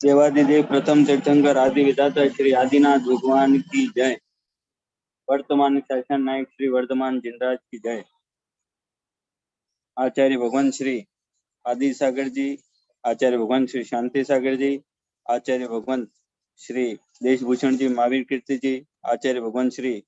देवादिदेव प्रथम तीर्थंकर आदि विधाता श्री आदिनाथ भगवान की जय। वर्तमान शासन नायक श्री वर्धमान जिनराज की जय। आचार्य भगवान श्री आदि सागर जी, आचार्य भगवान श्री शांति सागर जी, आचार्य भगवान श्री देशभूषण जी महावीर कीर्ति जी, आचार्य भगवान श्री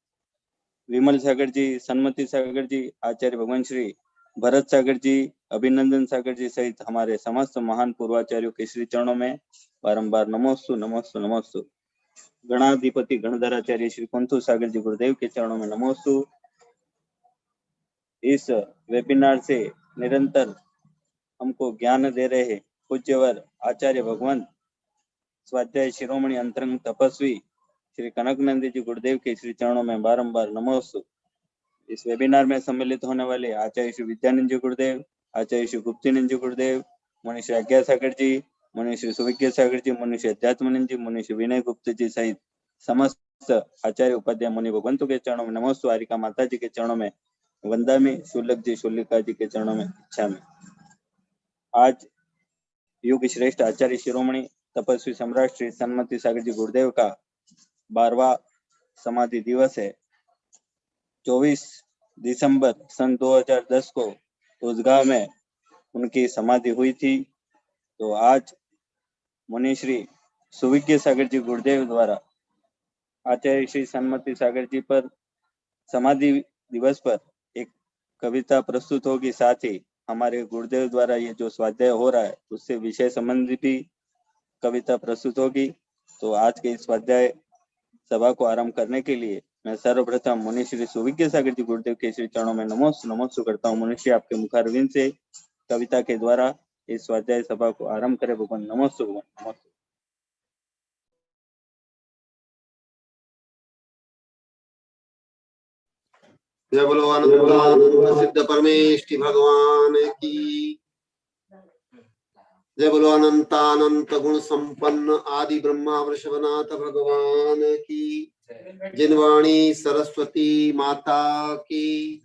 विमल सागर जी, सन्मति सागर जी, आचार्य भगवान श्री भरत सागर जी, अभिनंदन सागर जी सहित हमारे समस्त महान पूर्वाचार्यों के श्री चरणों में बारंबार नमोस्तु नमोस्तु नमोस्तु। गणाधिपति गणधराचार्य श्री कुंतु सागर जी गुरुदेव के चरणों में नमोस्तु। इस वेबिनार से निरंतर हमको ज्ञान दे रहे पूज्यवर आचार्य भगवान स्वाध्याय शिरोमणि अंतरंग तपस्वी श्री कनकनंदी जी गुरुदेव के श्री चरणों में बारंबार नमोस्तु। इस वेबिनार में सम्मिलित होने वाले आचार्य श्री विद्यानंद जी गुरुदेव, आचार्य श्री गुप्तीनंद जी गुरुदेव, मुनि श्री आज्ञा सागर जी, मुनि श्री सुविज्ञ सागर जी, मुनि श्री अध्यात्मानंद जी, मुनि श्री विनय गुप्त जी सहित समस्त आचार्य उपाध्याय मुनि भगवंतों के चरणों में नमोस्तु। हारिका माता जी के चरणों में वंदामि, शुल्लक जी शुल्लिका जी के चरणों में इच्छा में। आज युग श्रेष्ठ आचार्य शिरोमणि तपस्वी सम्राट श्री सन्मति सागर जी गुरुदेव का 12वां समाधि दिवस है। 24 दिसंबर सन 2010 को उजगांव में उनकी समाधि हुई थी। तो आज मुनि श्री सुविज्ञ सागर जी गुरुदेव द्वारा आचार्य श्री सन्मति सागर जी पर समाधि दिवस पर एक कविता प्रस्तुत होगी। साथ ही हमारे गुरुदेव द्वारा ये जो स्वाध्याय हो रहा है उससे विषय संबंधी भी कविता प्रस्तुत होगी। तो आज के इस स्वाध्याय सभा को आरंभ करने के लिए मैं सर्वप्रथम मुनि श्री सुविज्ञ सागर जी गुरुदेव के श्री चरणों में नमोस्तु नमोस्तु करता हूँ। मुनि श्री आपके मुखारविंद से कविता के द्वारा इस स्वाध्याय सभा को आरंभ करे। भगवान नमोस्तु, भगवान नमोस्तु। जय बोलो आनंद सिद्ध परमेष्टि भगवान की। जय बोलो अनंतानंत गुण संपन्न आदि ब्रह्मा वृषभनाथ भगवान की। जिनवाणी सरस्वती माता की।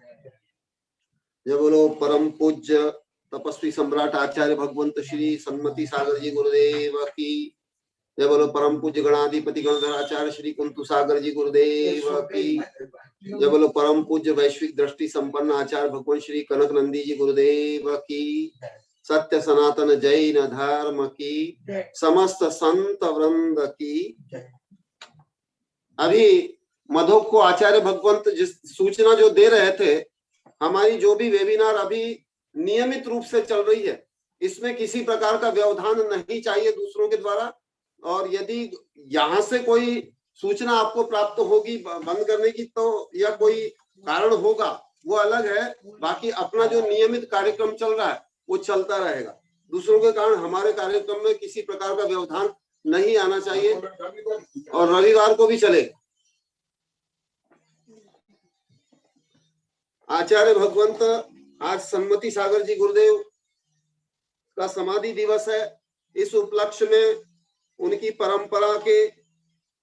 जय बोलो परम पूज्य तपस्वी सम्राट आचार्य भगवंत श्री सन्मति सागर जी गुरुदेव की। जय बोलो परम पूज्य गणाधिपति गणधराचार्य श्री कुंतु सागर जी गुरुदेव की। जय बोलो परम पूज्य वैश्विक दृष्टि संपन्न आचार्य भगवान श्री कनक नंदी जी गुरुदेव की। सत्य सनातन जैन धर्म की। समस्त संत वृंद की। अभी मधुक को आचार्य भगवंत जिस सूचना जो दे रहे थे, हमारी जो भी वेबिनार अभी नियमित रूप से चल रही है, इसमें किसी प्रकार का व्यवधान नहीं चाहिए दूसरों के द्वारा। और यदि यहाँ से कोई सूचना आपको प्राप्त होगी बंद करने की, तो या कोई कारण होगा वो अलग है। बाकी अपना जो नियमित कार्यक्रम चल रहा है वो चलता रहेगा। दूसरों के कारण हमारे कार्यक्रम में किसी प्रकार का व्यवधान नहीं आना चाहिए। और रविवार को भी चलेगा। आचार्य भगवंत आज सन्मति सागर जी गुरुदेव का समाधि दिवस है। इस उपलक्ष्य में उनकी परंपरा के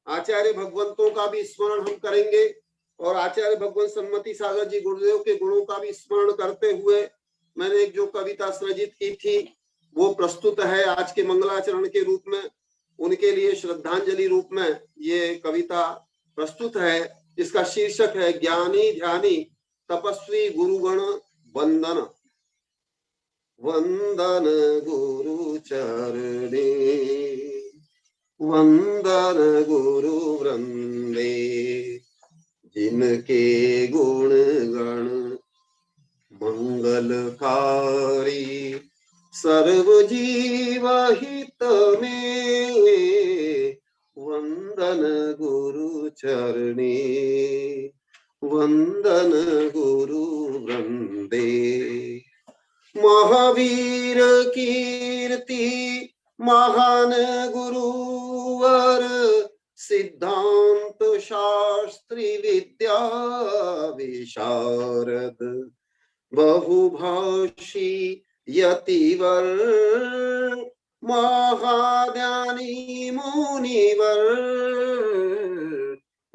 आचार्य भगवंतों का भी स्मरण हम करेंगे और आचार्य भगवंत सन्मति सागर जी गुरुदेव के गुणों का भी स्मरण करते हुए मैंने एक जो कविता सृजित की थी वो प्रस्तुत है आज के मंगलाचरण के रूप में। उनके लिए श्रद्धांजलि रूप में ये कविता प्रस्तुत है। इसका शीर्षक है ज्ञानी ध्यानी तपस्वी गुरुगण वंदन। वंदन गुरु चरणे वंदन गुरु वृंदे। जिनके गुण गण मंगलकारी सर्व जीव हित में। वंदन गुरु चरणे वंदन गुरु वृंदे। महावीर कीर्ति महान गुरुवर सिद्धांत शास्त्री विद्या विशारद बहुभाषी यतिवर महाज्ञानी मुनिवर।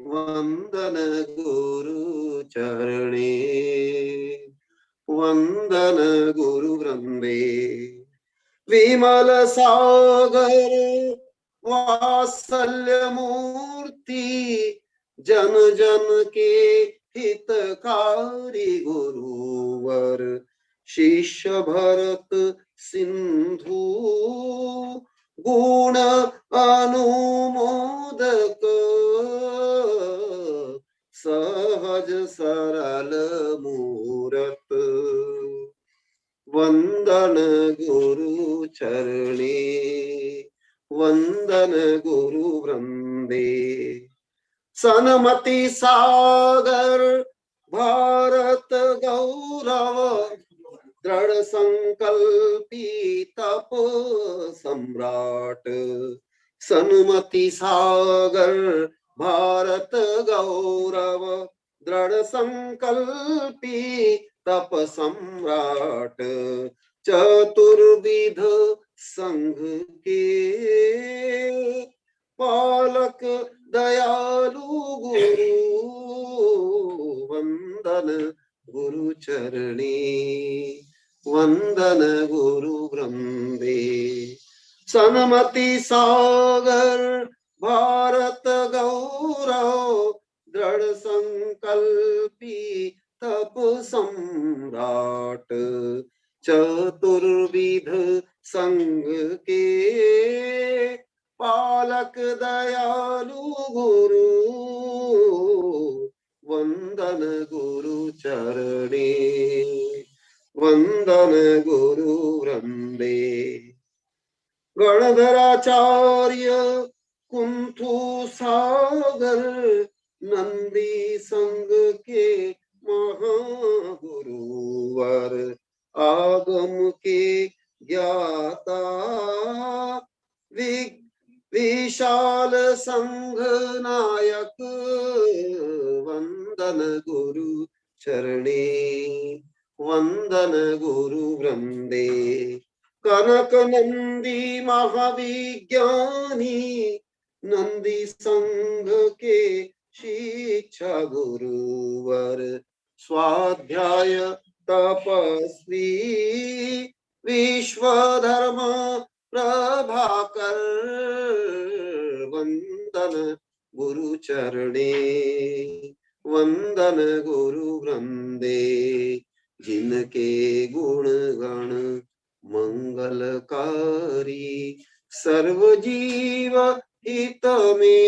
वंदन गुरु चरणे वंदन गुरु वृंदे। विमल सागर वात्सल्य मूर्ति जन जन के हितकारी गुरुवर शिष्य भरत सिंधु गुण अनुमोदक सहज सरल मूरत वंदन गुरु चरणे वंदन गुरु वृंदे सन्मति सागर भारत गौरव दृढ़ संकल्पी तप सम्राट सन्मति सागर भारत गौरव दृढ़ संकल्पी तप सम्राट चतुर्विध संघ के पालक दयालु गुरु वंदन गुरु चरणे वंदन गुरु वृंदे सन्मति सागर भारत गौरव दृढ़ संकल्पी तप सम्राट चतुर्विध संघ के पालक दयालु गुरु वंदन गुरु चरणे वंदन गुरु वृंदे गणधराचार्य कुंथु सागर नंदी संघ के महागुरुवर आगम के ज्ञाता विशाल संघ नायक वंदन गुरु चरणे वंदन गुरु वृंदे कनक नंदी महाविज्ञानी नंदी संघ के शिक्षा गुरुवर स्वाध्याय तपस्वी विश्वधर्म प्रभाकर वंदन गुरु चरणे वंदन गुरु वृंदे जिनके गुण गण मंगलकारी सर्व जीव हित में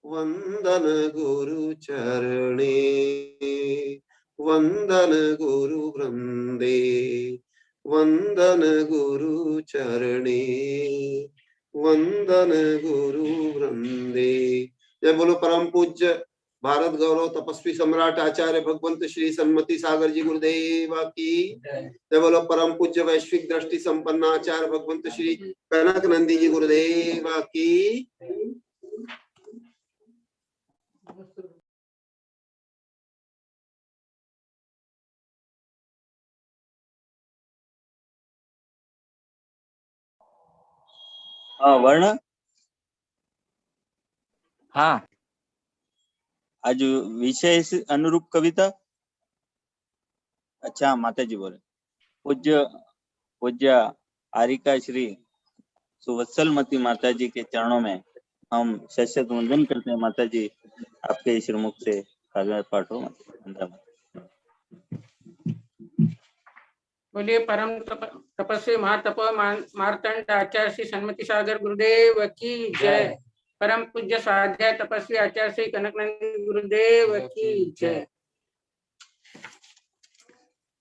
वंदन गुरु चरणे वंदन गुरु वृंदे वंदन गुरु चरणे वंदन गुरु वृंदे। जय बोलो परम पूज्य भारत गौरव तपस्वी सम्राट आचार्य भगवंत श्री सन्मति सागर जी गुरुदेव की जय बोलो परम पूज्य वैश्विक दृष्टि संपन्न आचार्य भगवंत श्री कनक नंदी जी गुरुदेव की। वर्ण हाँ आज विषय से अनुरूप कविता। अच्छा माता जी बोले पूज्य पूज्य आरिका श्री सुवत्सलमती माता जी के चरणों में हम शस्यत वंदन करते हैं। माता जी आपके श्रीमुख से काव्य पाठ हो। बोलिए परम तपस्वी महातप मार्तंड आचार्य श्री सन्मति सागर गुरुदेव की जय। परम पूज्य स्वाध्याय तपस्वी आचार्य श्री कनकनंदी गुरुदेव की जय।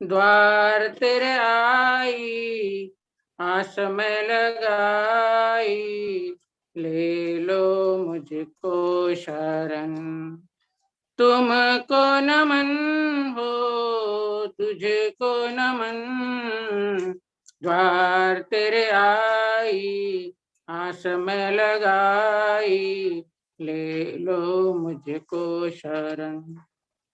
द्वार तेरे आई आस में लगाई ले लो मुझको शरण तुमको नमन हो तुझको नमन द्वार तेरे आई आस में लगाई ले लो मुझको शरण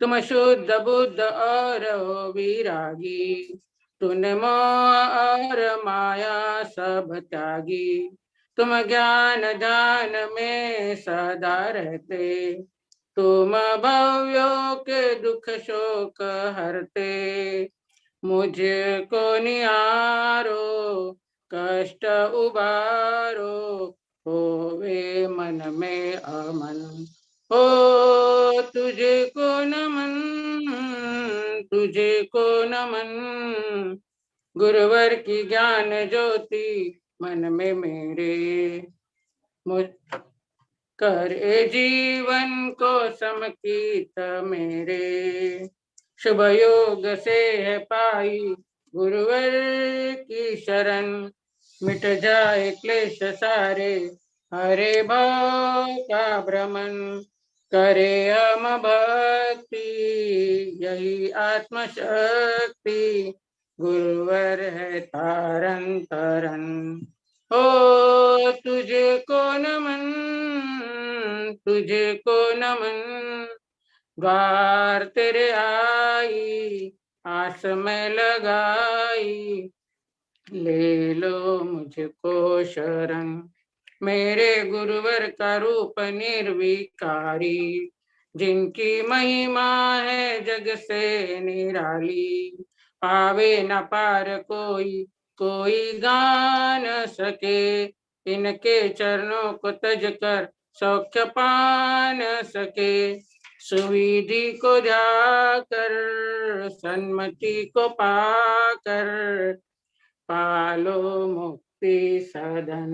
तुम शुद्ध बुद्ध और हो विरागी तूने मोह और माया सब त्यागी तुम ज्ञान ध्यान में सदा रहते तुम भव्यों के दुख शोक हरते मुझको निहारो कष्ट उबारो होवे मन में अमन। हो तुझको नमन, तुझको नमन, गुरुवर की ज्ञान ज्योति मन में मेरे, मुझ करे जीवन को समकीत मेरे। शुभ योग से है पाई गुरुवर की शरण, मिट जाए क्लेश सारे हरे भाव का भ्रमण। करे हम भक्ति यही आत्मशक्ति, गुरुवर है तारन तरन। ओ तुझको नमन, तुझको नमन, द्वार तेरे आई आस में लगाई, ले लो मुझको शरण। मेरे गुरुवर का रूप निर्विकारी, जिनकी महिमा है जग से निराली। पावे न पार कोई, कोई गा न सके, इनके चरणों को तज कर सौख्य पा न सके। सुविधि को जाकर सन्मति को पाकर, पालो मुक्ति सदन।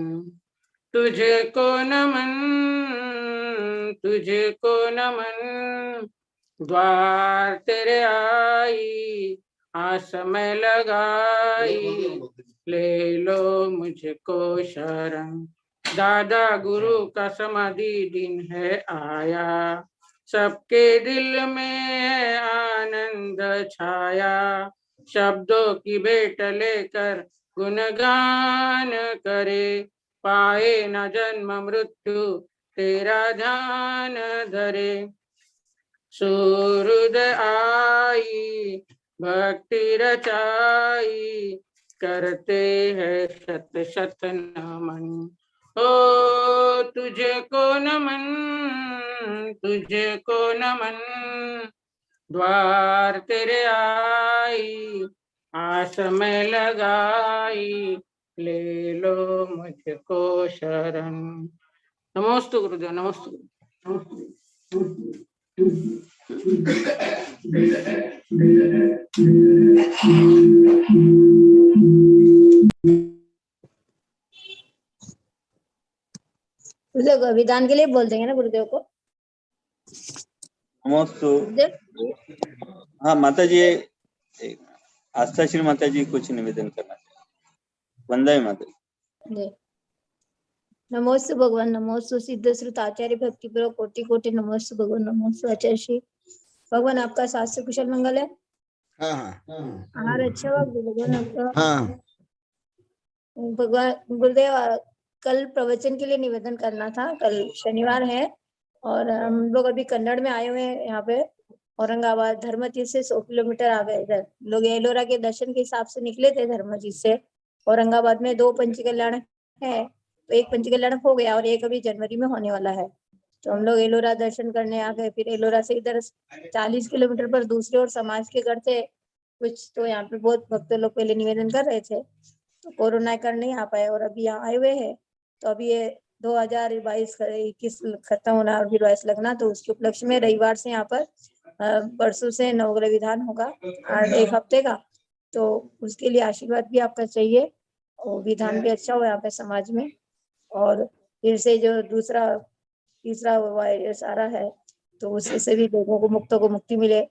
तुझको नमन, तुझको नमन, द्वार तेरे आई आस में लगाई, ले लो मुझको शरण। दादा गुरु का समाधि दिन है आया, सबके दिल में है आनंद छाया। शब्दों की भेंट लेकर गुणगान करे, पाए न जन्म मृत्यु तेरा ध्यान धरे। सूरद आई भक्ति रचाई, करते हैं शत शत नमन। ओ तुझको नमन, तुझको नमन, द्वार तेरे आई आस में लगाई, ले लो मुझको शरण। नमोस्तु गुरुदेव, नमोस्तु। गुरुदेव विधान के लिए बोल देंगे ना गुरुदेव को। नमोस्तु। गुरुदेव हाँ माता जी, आस्थाश्री माता जी कुछ निवेदन करना चाहिए। वंदे माता जी। नमोस्तु भगवान, नमोस्तु सिद्ध श्रुत आचार्य भक्ति प्रो कोटि कोटि नमोस्तु भगवान, नमोस्तु आचार्य श्री भगवान। आपका शास्त्र कुशल मंगल है। हाँ आहार अच्छा हुआ भगवान आपका। हाँ भगवान गुरुदेव, कल प्रवचन के लिए निवेदन करना था। कल शनिवार है और हम लोग अभी कन्नड़ में आए हुए हैं। यहाँ पे औरंगाबाद धर्मतीर्थ से 100 किलोमीटर आ गए। इधर लोग एलोरा के दर्शन के हिसाब से निकले थे धर्मतीर्थ से। औरंगाबाद में 2 पंच कल्याण है, तो एक पंच कल्याण हो गया और एक अभी जनवरी में होने वाला है। तो हम लोग एलोरा दर्शन करने आ गए। फिर एलोरा से इधर 40 किलोमीटर पर दूसरे और समाज के घर थे कुछ, तो यहाँ पे बहुत भक्त लोग पहले निवेदन कर रहे थे, तो कोरोना कर नहीं आ पाए और अभी यहाँ आए हुए हैं। तो अभी ये 2022-21 खत्म होना और फिर 22 लगना, तो उसके उपलक्ष्य में रविवार से यहाँ पर परसों से नवग्रह विधान होगा 1 हफ्ते का। तो उसके लिए आशीर्वाद भी आपका चाहिए और विधान भी अच्छा हो यहाँ पे समाज में। और फिर से जो तीसरा वायरस आ रहा है, तो उससे से भी लोगों को मुक्तों को मुक्ति मिले,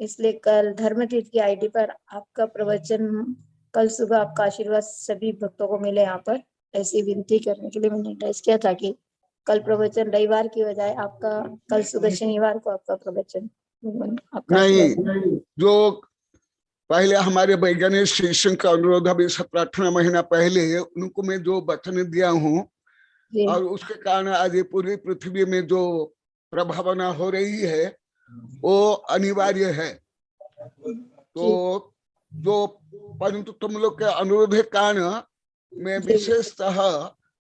इसलिए कल धर्मतीर्थ की आईडी पर आपका प्रवचन, कल सुबह आपका आशीर्वाद सभी भक्तों को मिले यहाँ पर, ऐसी विनती करने के लिए मैंने एड्रेस किया था कि कल प्रवचन रविवार की बजाय आपका कल सुबह शनिवार को आपका प्रवचन आपका नहीं। जो पहले हमारे वैज्ञानिक शिक्षण का अनुरोध अभी 17-18 महीना पहले उनको मैं जो वचन दिया हूँ, और उसके कारण आज ये पूरी पृथ्वी में जो प्रभावना हो रही है वो अनिवार्य है। तो जो परंतु तुम लोग के अनुरोध के कारण मैं विशेषतः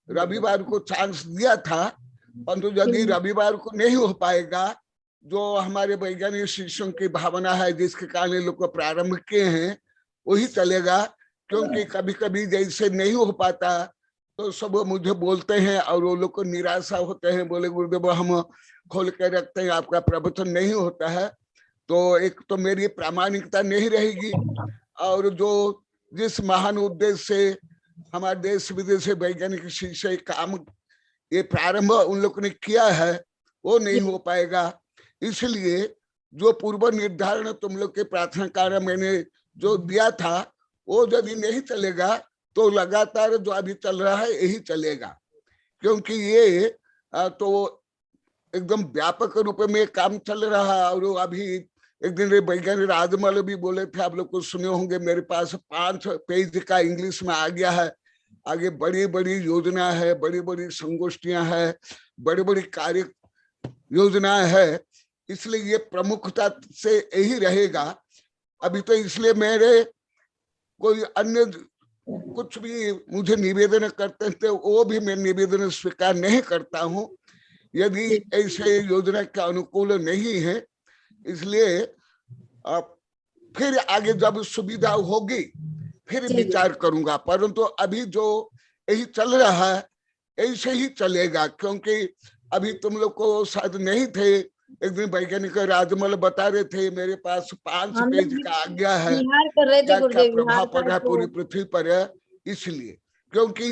रविवार को चांस दिया था, परंतु यदि रविवार को नहीं हो पाएगा, जो हमारे वैज्ञानिक शिष्यों की भावना है जिसके कारण लोग को प्रारंभ किए हैं वही चलेगा, क्योंकि कभी कभी जैसे नहीं हो पाता तो सब मुझे बोलते हैं और वो लोग को निराशा होते हैं, बोले गुरुदेव हम खोल के रखते हैं, आपका प्रवचन नहीं होता है। तो एक तो मेरी प्रामाणिकता नहीं रहेगी, और जो जिस महान उद्देश्य से हमारे देश विदेश से वैज्ञानिक शिक्षा काम ये प्रारंभ उन लोगों ने किया है वो नहीं हो पाएगा। इसलिए जो पूर्व निर्धारण तुम लोग के प्रार्थना कार्य मैंने जो दिया था वो यदि नहीं चलेगा तो लगातार जो अभी चल रहा है यही चलेगा, क्योंकि ये तो एकदम व्यापक रूप में काम चल रहा है। और अभी एक दिन वैज्ञानिक राजमल भी बोले थे, आप लोग को सुने होंगे, मेरे पास 5 पेज का इंग्लिश में आ गया है। आगे बड़ी बड़ी योजना है, बड़ी बड़ी संगोष्ठियां है, बड़ी बड़ी कार्य योजनाएं है, इसलिए ये प्रमुखता से यही रहेगा अभी। तो इसलिए मेरे कोई अन्य कुछ भी मुझे निवेदन करते थे वो भी मैं निवेदन स्वीकार नहीं करता हूँ यदि ऐसे योजना के अनुकूल नहीं है। इसलिए फिर आगे जब सुविधा होगी फिर विचार करूंगा, परंतु अभी जो यही चल रहा है ऐसे ही चलेगा। क्योंकि अभी तुम लोग को शायद नहीं थे, एक दिन वैज्ञानिक राजमल बता रहे थे मेरे पास 5 पेज का आ गया है, क्या क्या प्रभाव पड़ रहा है पूरी पृथ्वी पर। इसलिए क्योंकि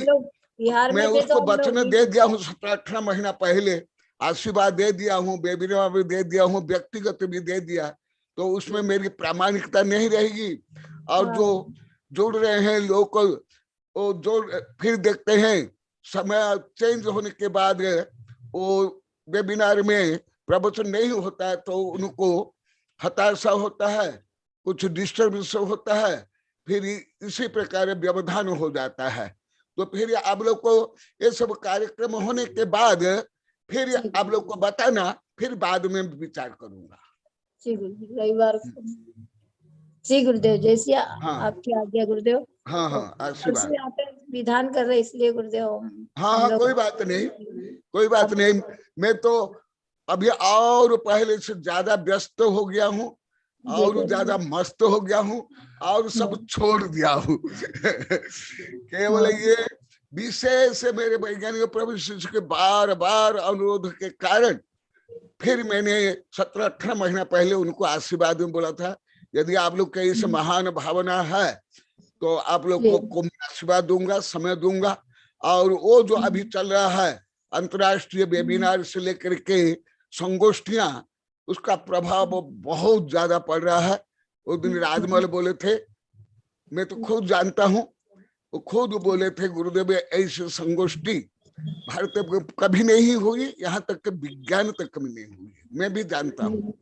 मैं उसको वचन दे दिया हूँ 17-18 महीना पहले, आशीर्वाद दे दिया हूँ, वेबिनार भी दे दिया हूँ, व्यक्तिगत भी दे दिया, तो उसमें मेरी प्रामाणिकता नहीं रहेगी। और जो जुड़ रहे हैं लोग वो जो फिर देखते हैं समय चेंज होने के बाद वो वेबिनार में प्रवचन नहीं होता है तो उनको हताशा होता है, कुछ डिस्टर्बेंस होता है, फिर इसी प्रकार व्यवधान हो जाता है। तो फिर आप लोग को ये सब कार्यक्रम होने के बाद फिर आप लोग को बताना, फिर बाद में विचार करूंगा। जी गुरुदेव, रविवार जी गुरुदेव, जैसी आपकी आज्ञा गुरुदेव। हाँ आशीर्वाद। यहाँ पे विधान कर रहे इसलिए गुरुदेव। हाँ कोई बात नहीं, कोई बात नहीं। मैं तो अभी और पहले से ज्यादा व्यस्त हो गया हूँ और ज्यादा मस्त हो गया हूँ और सब छोड़ दिया हूँ केवल ये विशेष मेरे वैज्ञानिक प्रभु शिष्य के बार बार अनुरोध के कारण फिर मैंने 17-18 महीना पहले उनको आशीर्वाद में बोला था, यदि आप लोग के इस महान भावना है तो आप लोग को मैं आशीर्वाद दूंगा, समय दूंगा। और वो जो अभी चल रहा है अंतर्राष्ट्रीय वेबिनार से लेकर के संगोष्ठियां, उसका प्रभाव बहुत ज्यादा पड़ रहा है। उस दिन राजमल बोले थे, मैं तो खुद जानता हूँ, वो खुद बोले थे गुरुदेव ऐसी संगोष्ठी भारत में कभी नहीं हुई, यहाँ तक कि विज्ञान तक में नहीं हुई। मैं भी जानता हूँ,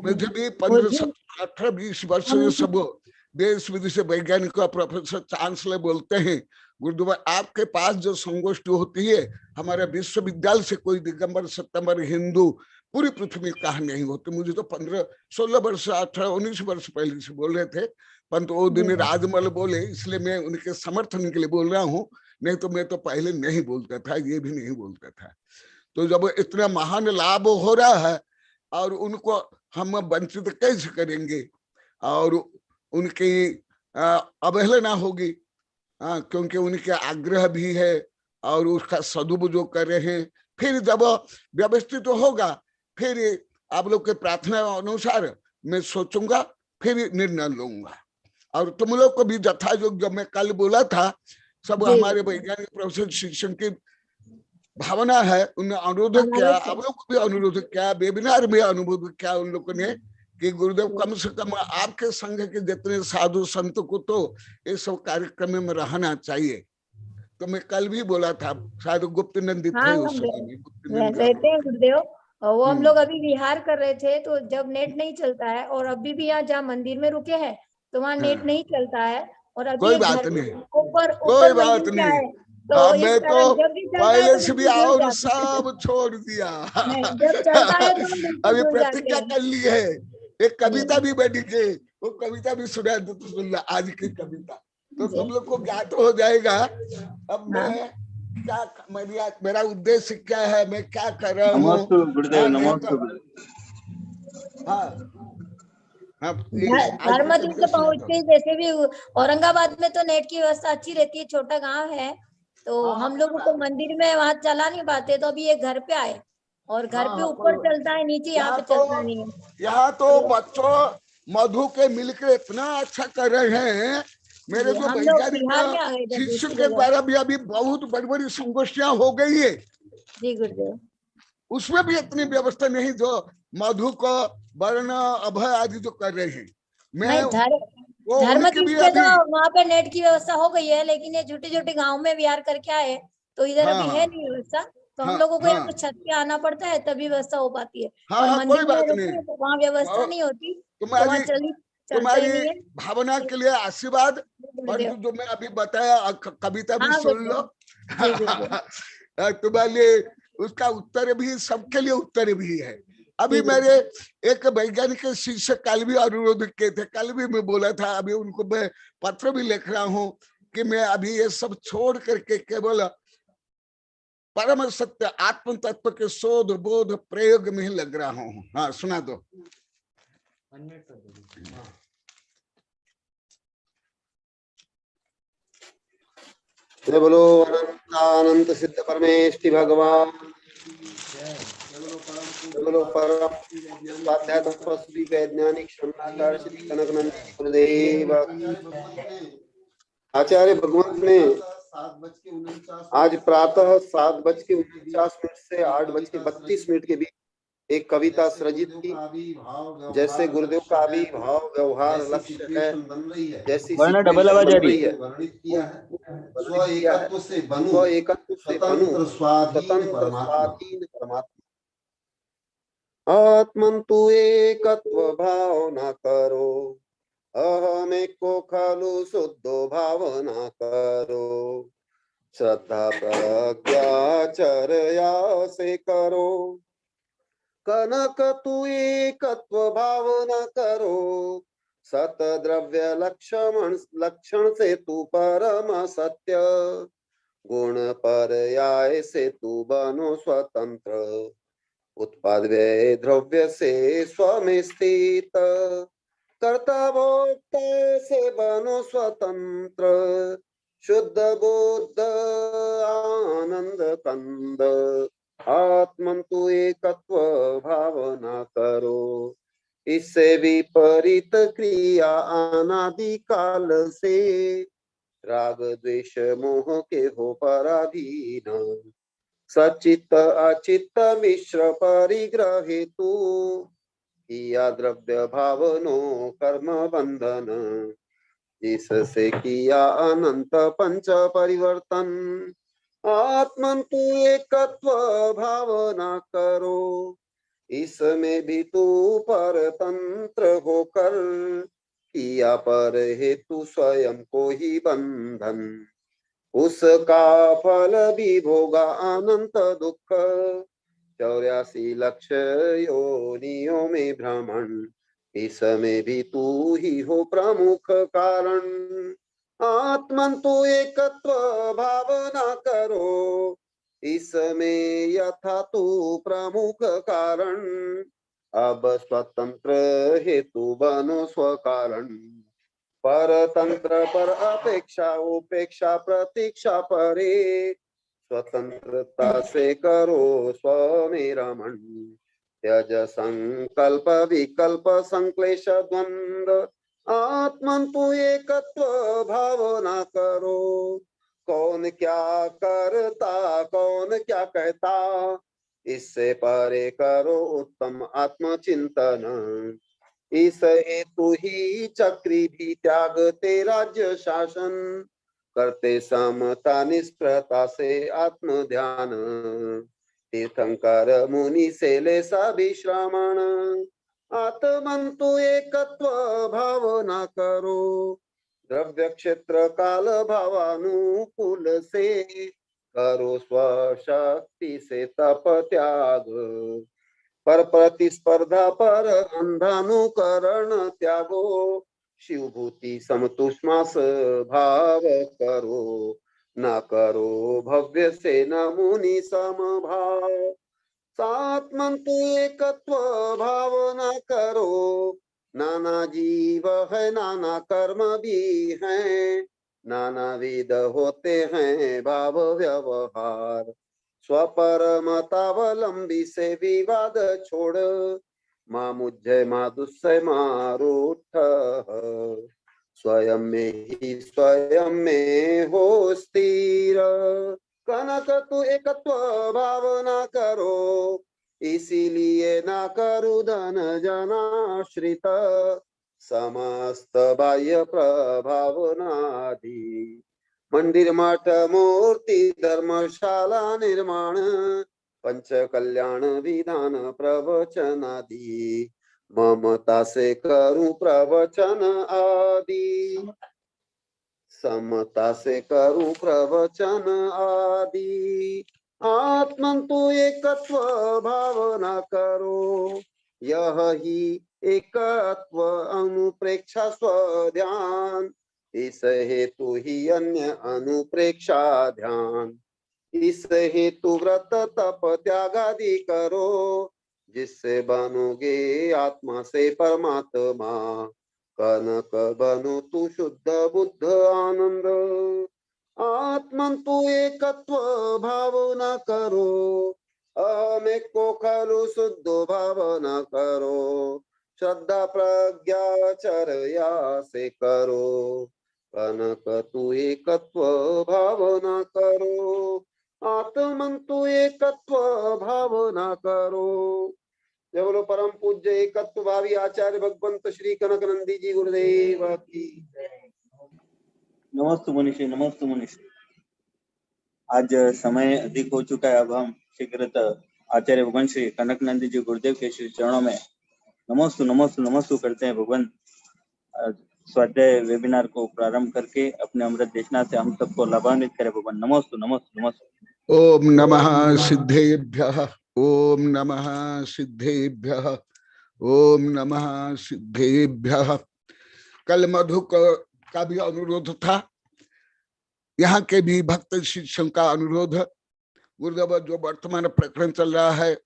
मुझे भी 15-18-20 वर्ष से सब देश विदेश वैज्ञानिक प्रोफेसर चांसलर बोलते हैं गुरुदेव आपके पास जो संगोष्ठी होती है हमारे विश्वविद्यालय से कोई दिगंबर सितंबर हिंदू पूरी पृथ्वी में कहा नहीं होती। मुझे तो 15-16 वर्ष 18-19 वर्ष पहले से बोल रहे थे, परंतु वो दिन राजमल बोले इसलिए मैं उनके समर्थन के लिए बोल रहा हूँ, नहीं तो मैं तो पहले नहीं बोलता था, ये भी नहीं बोलता था। तो जब इतना महान लाभ हो रहा है और उनको हम वंचित कैसे करेंगे और उनकी अवहेलना होगी, क्योंकि उनके आग्रह भी है और उसका सदुपयोग कर रहे हैं। फिर जब व्यवस्थित होगा फिर आप लोग के प्रार्थना अनुसार मैं सोचूंगा, फिर निर्णय लूंगा। और तुम लोग को भी यथायोग जब मैं कल बोला था, सब हमारे वैज्ञानिक प्रोफेसर शिक्षण की भावना है, उन्हें अनुरोध किया, आप लोग को भी अनुरोध किया, वेबिनार में अनुरोध किया उन लोगों ने कि गुरुदेव कम से कम आपके संघ के जितने साधु संत को तो ये सब कार्यक्रम में रहना चाहिए। तो मैं कल भी बोला था, शायद गुप्त नंदी थे उस समय रहते हैं गुरुदेव। वो हम लोग अभी विहार कर रहे थे तो जब नेट नहीं चलता है, और अभी भी यहाँ जहाँ मंदिर में रुके हैं तो वहाँ नेट नहीं चलता है, और अभी कोई बात नहीं, ऊपर कोई बात नहीं। तो मैं तो पहले से भी और सब छोड़ दिया जब चलता है तो अभी प्रतिज्ञा कर ली है। एक कविता भी बैठी के, वो कविता भी सुना दो तो सुन लो, आज की कविता तो तुम लोग को ज्ञात हो जाएगा। अब मैं क्या, मेरा उद्देश्य क्या है, मैं क्या कर रहा हूँ। गुरुदेव नमस्ते। हाँ हाँ, धर्मतीर्थ से पहुंचते जैसे भी औरंगाबाद में तो नेट की व्यवस्था अच्छी रहती है, छोटा गांव है तो हम लोगों को मंदिर में वहां चला नहीं पाते, तो अभी ये घर पे आए और घर पे ऊपर चलता है, नीचे यहाँ पे चलता नहीं है। यहाँ तो बच्चों मधु के मिलकर इतना अच्छा कर रहे हैं। मेरे जो हम लोग बिहार में वैज्ञानिक आ गए थे शिष्य दूसरी के जगह। द्वारा भी अभी बहुत बड़ी बड़ी संगोष्ठियां हो गई है, जी गुरुदेव। उसमें भी इतनी व्यवस्था नहीं जो मधु को वर्ण अभय आदि जो कर रहे हैं। मैं वो उनकी भी धर्मतीर्थ में तो अभी वहाँ पे नेट की व्यवस्था हो गई है, लेकिन ये छोटे छोटे गांव में विहार करके आए तो इधर हाँ अभी है नहीं व्यवस्था, तो हम हाँ लोगों को यहाँ हाँ पे छत पे आना पड़ता है तभी व्यवस्था हो पाती है। हाँ और हाँ, मंदिर कोई में बात रुके नहीं। तो वहाँ व्यवस्था नहीं होती, तो वहाँ तुम्हारी चलता ही तुम्हारी नहीं है। भावना के लिए आशीर्वाद, गुरुदेव। परंतु जो मैं अभी बताया कविता भी हाँ सुन लो। गुरुदेव। जी गुरुदेव। तुम्हारे लिए उसका उत्तर भी, सबके लिए उत्तर भी है। अभी मेरे एक वैज्ञानिक शिक्षक कल भी अनुरोध किए थे, कल भी मैं बोला था, अभी उनको मैं पत्र भी लिख रहा हूँ कि मैं अभी ये सब छोड़ करके केवल परम सत्य आत्म तत्व के शोध बोध प्रयोग में ही लग रहा हूँ। हाँ सुना दो। जय बोलो अनंत सिद्ध परमेष्टि भगवान, जय बोलो परम स्वाध्याय तपस्वी वैज्ञानिक शंकराचार्य श्री कनकनंदी गुरुदेव। आचार्य भगवंत ने आज प्रातः 7:49 से 8:32 के बीच एक कविता सृजित की। जैसे गुरुदेव का आविर्भाव व्यवहार लक्ष्य है, जैसी वरना डबल आवाज आ रही है, स्व एकत्व से बनूं स्वतंत्र स्वाधीन परमात्मा। आत्मन तु एकत्व भावना करो, अहमेको खलु शुद्धो भावना करो, श्रद्धा प्रज्ञा चर्या से करो, कनक तु एकत्व भावना करो, सत द्रव्य लक्षण से तू परम सत्य, गुण पर्याय से तू बनो स्वतंत्र, उत्पाद व्यय द्रव्य से स्व में स्थित, कर्ता भोक्ता से बनो स्वतंत्र, शुद्ध बुद्ध आनंद कंद, आत्मन तु एकत्व भावना करो। इससे विपरीत क्रिया अनादि काल से राग द्वेष मोह के हो पराधीन, सचित्त अचित्त मिश्र परिग्रह हेतु किया द्रव्य भावनो कर्म बंधन, जिससे किया अनंत पंच परिवर्तन, आत्मन तु एकत्व भावना करो, इसमें भी तू परतंत्र होकर किया पर हेतु स्वयं को ही बंधन, उसका फल भी भोगा अनंत दुख, 84 लक्ष योनियों में भ्रमण, इसमें भी तू ही हो प्रमुख कारण, आत्मन तु एकत्व भावना करो, इसमें यथा तू प्रमुख कारण, अब स्वतंत्र हेतु बनो स्वकारण, परतंत्र पर अपेक्षा उपेक्षा प्रतीक्षा परे, स्वतंत्रता से करो स्व में रमण, त्यज संकल्प विकल्प संक्लेश द्वंद, आत्मन तु एकत्व भावना करो, कौन क्या करता कौन क्या कहता, इससे परे करो उत्तम आत्मचिंतन, इस हेतु ही चक्री भी त्यागते राज्य शासन, करते समता निष्प्रता से आत्म ध्यान, तीर्थंकर मुनि से ले सभी श्रमण, आत्मन तु एकत्व भावना करो, द्रव्य क्षेत्र काल भावानुकूल से करो स्वशक्ति से तप त्याग, पर प्रतिस्पर्धा पर अंधानुकरण त्यागो, शिवभूति समतुष्मास भाव करो, न करो भव्य से न मुनि समभाव, सात्मन तु एकत्व भावना करो, नाना जीव है, नाना कर्म भी हैं, नाना विध होते हैं भाव व्यवहार। स्वपरमतावलंबी से विवाद छोड़, माँ मुझे माँ दुस्सह मारूठ। स्वयं में हो स्थिर, कनक तू एकत्व भावना करो, इसीलिए ना करू धन जनाश्रित, समस्त बाह्य प्रभावनादि। मंदिर मठ मूर्ति धर्मशाला निर्माण, पंच कल्याण विधान प्रवचनादि, ममता से करूं प्रवचन आदि, समता से करूं प्रवचन आदि। आत्मन तो एकत्व भावना करो, यह ही एकत्व अनुप्रेक्षा स्वध्यान, इस हेतु ही अन्य अनुप्रेक्षा ध्यान। इस हेतु व्रत तप त्याग आदि करो, जिससे बनोगे आत्मा से परमात्मा। कनक बनो तू शुद्ध बुद्ध आनंद, आत्मन तू एकत्व भावना करो, अमेको खलु शुद्ध भावना करो। श्रद्धा प्रज्ञा चर्या से करो, कनक तू एकत्व भावना करो, आत्मन तू एकत्व भावना करो। जय बोलो परम पूज्य एकत्व भावी आचार्य भगवंत श्री कनक नंदी जी गुरुदेव की। नमस्ते मनीषी, नमस्ते मनीषी। आज समय अधिक हो चुका है, अब हम शीघ्रतः आचार्य भगवान श्री कनक नंदी जी गुरुदेव के श्री चरणों में नमस्तु नमस्तु नमस्तु करते हैं। भगवान स्वाध्याय वेबिनार को प्रारंभ करके अपने अमृत देशना से हम सबको लाभान्वित करें। भगवान नमस्तु नमस्तु नमस्तु। ओम नमः सिद्धेभ्यः, ओम नमः सिद्धेभ्यः, ओम नमः सिद्धेभ्यः। कल मधु का भी अनुरोध था, यहाँ के भी भक्त शिष्यों का अनुरोध। गुरुदेव, जो वर्तमान प्रकरण चल रहा है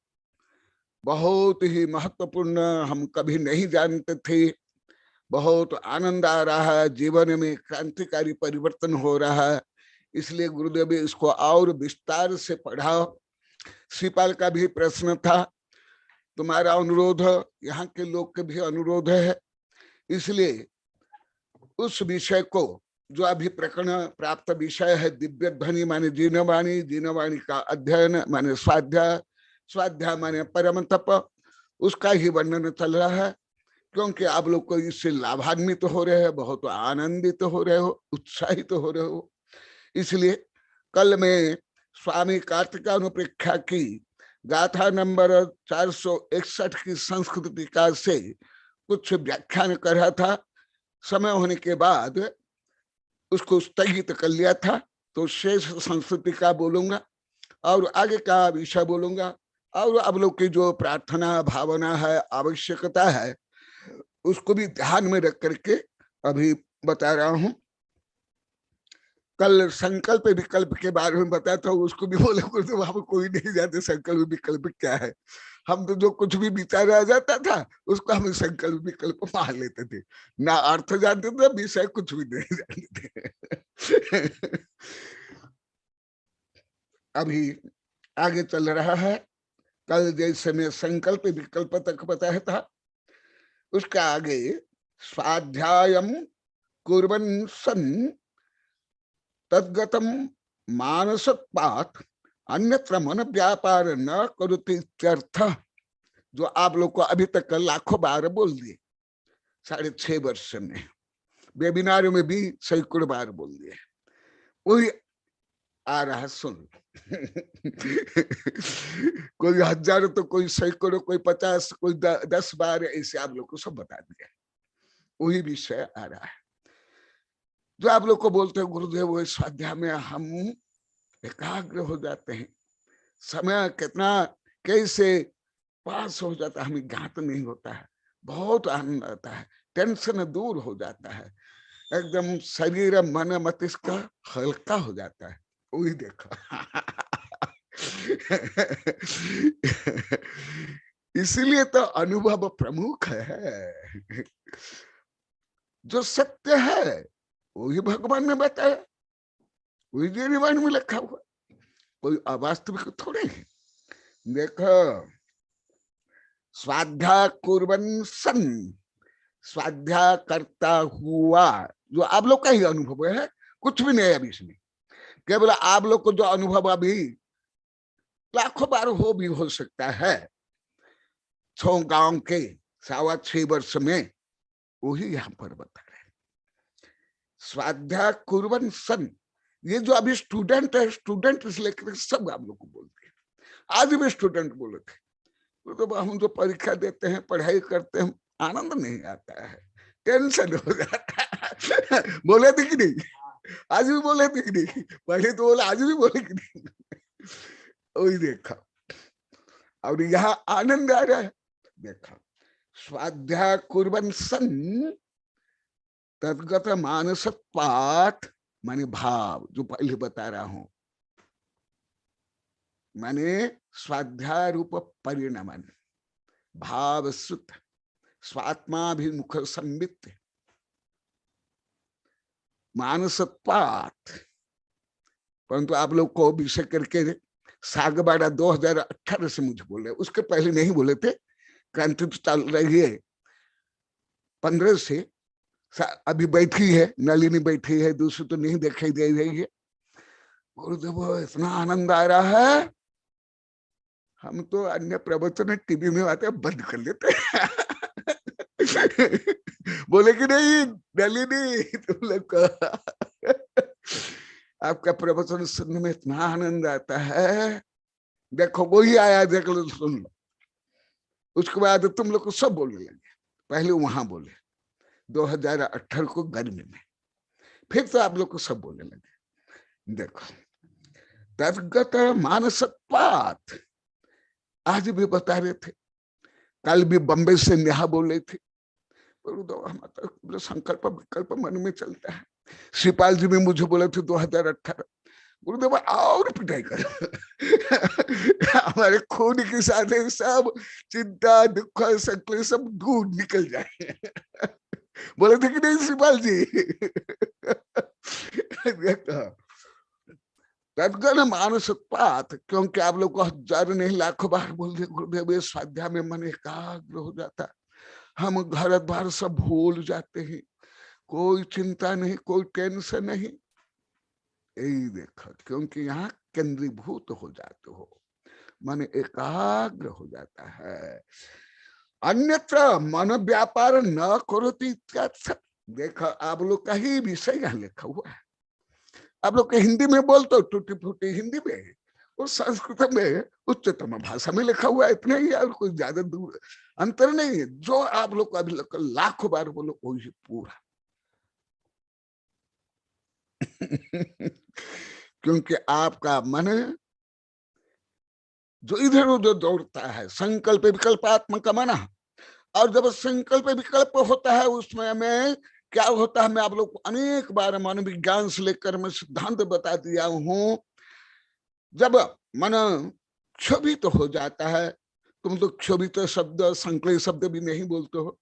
बहुत ही महत्वपूर्ण, हम कभी नहीं जानते थे। बहुत आनंद आ रहा है, जीवन में क्रांतिकारी परिवर्तन हो रहा है, इसलिए गुरुदेव इसको और विस्तार से पढ़ाओ। श्रीपाल का भी प्रश्न था, तुम्हारा अनुरोध, यहाँ के लोग के भी अनुरोध है, इसलिए उस विषय को, जो अभी प्रकरण प्राप्त विषय है दिव्य ध्वनि माने जीनवाणी, जीनवाणी का अध्ययन माने स्वाध्याय, स्वाध्याय माने परम तप, उसका ही वर्णन चल रहा है। क्योंकि आप लोग को इससे लाभान्वित हो रहे हैं, बहुत आनंदित हो रहे हो, उत्साहित हो रहे हो, इसलिए कल मैं स्वामी कार्तिकानुप्रेक्षा की गाथा नंबर 461 की संस्कृतिका से कुछ व्याख्यान कर रहा था। समय होने के बाद उसको स्थगित कर लिया था, तो शेष संस्कृति का बोलूंगा और आगे का विषय बोलूंगा, और आप लोग की जो प्रार्थना भावना है, आवश्यकता है, उसको भी ध्यान में रख करके अभी बता रहा हूं। कल संकल्प विकल्प के बारे में बताया था, उसको भी बोले तो वहां कोई नहीं जानते संकल्प विकल्प क्या है। हम तो जो कुछ भी विचार आ जाता था उसको हम संकल्प विकल्प मान लेते थे, ना अर्थ जानते थे, विषय कुछ भी नहीं जानते थे। अभी आगे चल रहा है। कल जैसे मैं संकल्प विकल्प तक बताया था, उसका आगे स्वाध्यायम कुर्वन् सन् तद्गतम मानसत्वात् अन्यत्र मन व्यापार न करुति इत्यर्थ, जो आप लोग को अभी तक लाखों बार बोल दिए, 6.5 वर्ष में वेबिनार में भी सैकड़ों बार बोल दिए, वही आ रहा सुन। कोई 1000 तो कोई सैकड़ों, कोई 50, कोई 10 बार, ऐसे आप लोग को सब बता दिया। वही विषय आ रहा है जो आप लोग को बोलते हैं गुरुदेव, वो स्वाध्याय में हम एकाग्र हो जाते हैं, समय कितना कैसे पास हो जाता है हमें ज्ञात नहीं होता है, बहुत आनंद आता है, टेंशन दूर हो जाता है, एकदम शरीर मन मस्तिष्क हल्का हो जाता है। वही देखो। इसीलिए तो अनुभव प्रमुख है। जो सत्य है वही भगवान ने बताया, वही जीवन में लिखा हुआ, कोई अवास्तविक थोड़े है। देखो, स्वाध्याय कुर्वन् सन, स्वाध्याय करता हुआ, जो आप लोग का ही अनुभव है, कुछ भी नहीं है अभी इसमें। केवल आप लोग को जो अनुभव अभी लाखों बार भी हो सकता है 6 गांव के 6.25 वर्ष में, वही यहाँ पर बता रहे हैं। स्वाध्याय कुर्वन् सन, ये जो अभी स्टूडेंट है, स्टूडेंट इसलिए सब आप लोग को बोलते हैं, आज भी स्टूडेंट बोले थे, तो हम जो परीक्षा देते हैं, पढ़ाई करते हैं, आनंद नहीं आता है, टेंशन हो जाता है। बोले थे कि नहीं? आज भी बोले थे कि नहीं? पहले तो बोले, आज भी बोले कि नहीं? वही देखा, और यहाँ आनंद आ रहा है। देखा, स्वाध्याय कुर्वन् सन तद्गत मानसत्वात्, माने भाव, जो पहले बता रहा हूं, माने स्वाध्याय रूप परिणाम, भाव सुत स्वात्माभिमुख संबित मानसत्वात्। परंतु आप लोग को विषय करके सागबाड़ा 2018 से मुझे बोले, उसके पहले नहीं बोले थे। क्रांति तो चल रही है 15 से, अभी बैठी है नलिनी, बैठी है, दूसरी तो नहीं दिखाई दे रही है। गुरुदेव, इतना आनंद आ रहा है, हम तो अन्य प्रवचन टीवी में आते बंद कर लेते। बोले कि नहीं नलिनी, तुम लोग आपका प्रवचन सुनने में इतना आनंद आता है, देखो वही आया, देख लो, सुन लो। उसके बाद तुम लोग को सब बोलने लगे। पहले वहां बोले 2018 को गर्मी में, फिर तो आप लोग को सब बोलने लगे। देखो, तद्गत मानसत्वात्, आज भी बता रहे थे, कल भी बम्बई से नेहा बोल रही थी। हमारा संकल्प विकल्प मन में चलता है। श्रीपाल जी भी मुझे बोले थे 2018, गुरुदेव और पिटाई करो। हमारे खून के साथ सब चिंता दुख संकल्प सब दूर निकल जाए। बोले थे कि नहीं श्रीपाल जी? तद्गत मानसत्वात्, क्योंकि आप लोग को हजार नहीं लाखों बार बोल दे गुरुदेव, स्वाध्याय में मन एकाग्र हो जाता, हम घर द्वार सब भूल जाते हैं, कोई चिंता नहीं, कोई टेंशन नहीं। यही देखा, क्योंकि यहाँ केंद्रीभूत हो जाते हो, मन एकाग्र हो जाता है। अन्यत्र मन व्यापार न करोति। देखा, आप लोग का ही विषय यहाँ लिखा हुआ है। आप लोग हिंदी में बोलते हो टूटी फूटी हिंदी में, और संस्कृत में उच्चतम भाषा में लिखा हुआ है, इतना ही, और कोई ज्यादा दूर अंतर नहीं है। जो आप लोग अभी लाखों बार बोलो वही पूरा। क्योंकि आपका मन जो इधर उधर दौड़ता है, संकल्प विकल्पात्मक मन, और जब संकल्प विकल्प होता है उसमें में क्या होता है, मैं आप लोग को अनेक बार मनोविज्ञान से लेकर मैं सिद्धांत बता दिया हूं। जब मन क्षोभित हो जाता है, तुम तो क्षोभित शब्द संकलित शब्द भी नहीं बोलते हो,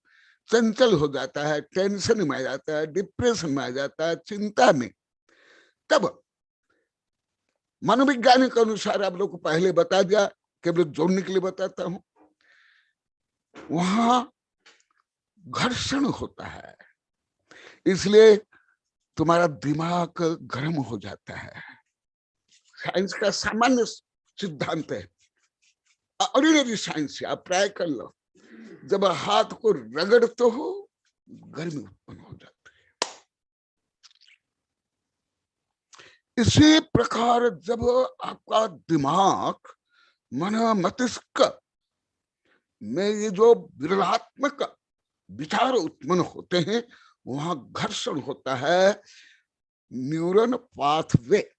चंचल हो जाता है, टेंशन में आ जाता है, डिप्रेशन में आ जाता है, चिंता में, तब मनोविज्ञान के अनुसार आप लोग को पहले बता दिया, केवल जोड़ने के लिए बताता हूं, वहां घर्षण होता है, इसलिए तुम्हारा दिमाग गर्म हो जाता है। साइंस का सामान्य सिद्धांत है, ऑर्डिनरी साइंस आप ट्राई कर लो, जब हाथ को रगड़ते हो गर्मी उत्पन्न हो जाती है। इसी प्रकार जब आपका दिमाग मन मस्तिष्क में ये जो विरोधात्मक विचार उत्पन्न होते हैं, वहां घर्षण होता है, न्यूरल पाथवे।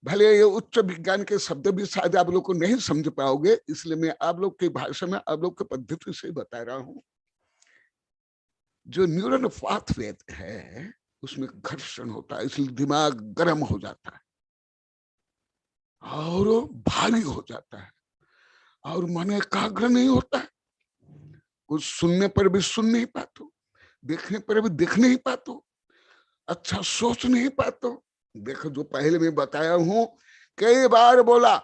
भले ये उच्च विज्ञान के शब्द भी शायद आप लोग को नहीं समझ पाओगे, इसलिए मैं आप लोग की भाषा में आप लोग की पद्धति से बता रहा हूं। जो न्यूरल पाथवे है उसमें घर्षण होता है, इसलिए दिमाग गर्म हो जाता है और भारी हो जाता है, और मन एकाग्र नहीं होता है, कुछ सुनने पर भी सुन नहीं पाते, देखने पर भी देख नहीं पाते, अच्छा सोच नहीं पाते। देखो जो पहले मैं बताया हूं, कई बार बोला,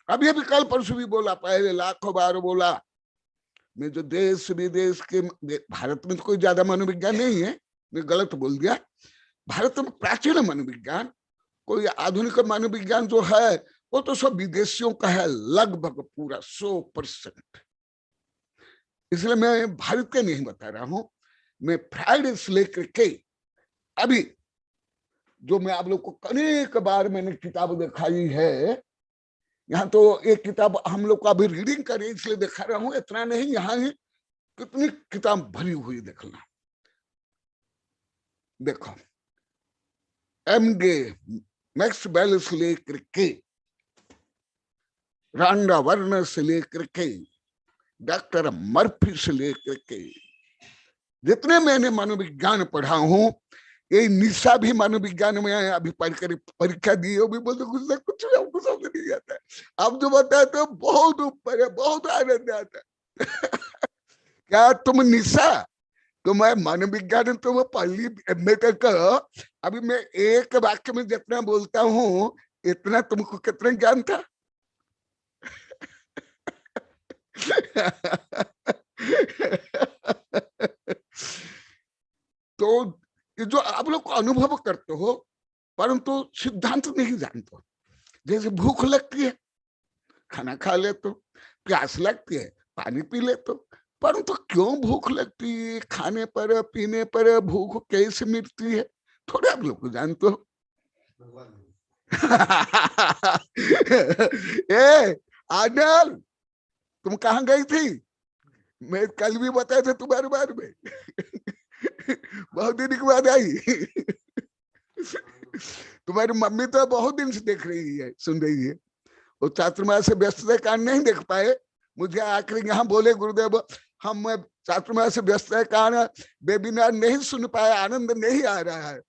अभी अभी कल परसों भी बोला, पहले लाखों बार बोला, मैं जो देश विदेश के, भारत में तो कोई ज्यादा मनोविज्ञान नहीं है, मैं गलत बोल दिया, भारत में प्राचीन मनोविज्ञान, कोई आधुनिक मनोविज्ञान जो है वो तो सब विदेशियों का है, लगभग पूरा 100%। इसलिए मैं भारत के नहीं बता रहा हूं, मैं फ्राइडे से लेकर के अभी जो मैं आप लोग को अनेक बार मैंने किताब दिखाई है, यहाँ तो एक किताब हम लोग को अभी रीडिंग करें इसलिए दिखा रहा हूं, इतना नहीं, यहाँ ही कितनी किताब भरी हुई देखना। देखो एमगे मैक्स बेल से लेकर के, रांडा वर्नर से लेकर के, डॉक्टर मर्फी से लेकर के, जितने मैंने मनोविज्ञान पढ़ा हूं, ये निशा भी मनोविज्ञान में अभी पढ़कर परीक्षा दी, वो भी बोलते कुछ हमको समझ नहीं आता है, अब जो बताए तो बहुत ऊपर है, बहुत आनंद आता है। क्या तुम निशा, तुम्हें मनोविज्ञान तुम पहली एमए तक, अभी मैं एक वाक्य में जितना बोलता हूं इतना तुमको कितना ज्ञान था? तो ये जो आप लोग अनुभव करते हो परंतु सिद्धांत नहीं जानते। जैसे भूख लगती है खाना खा ले, तो प्यास लगती है पानी पी ले, तो परंतु क्यों भूख लगती है, खाने पर पीने पर भूख कैसे मिटती है, थोड़े आप लोग को जानते हो। ए आनल, तुम कहाँ गई थी? मैं कल भी बताया था तुम्हारे बारे में। बहुत दिन के बाद आई। तुम्हारी मम्मी तो बहुत दिन से देख रही है, सुन रही है, वो चातुर्मास से व्यस्तता कारण नहीं देख पाए, मुझे आखिर यहाँ बोले गुरुदेव हम चातुर्मास से व्यस्तता कारण वेबिनार नहीं सुन पाए, आनंद नहीं आ रहा है,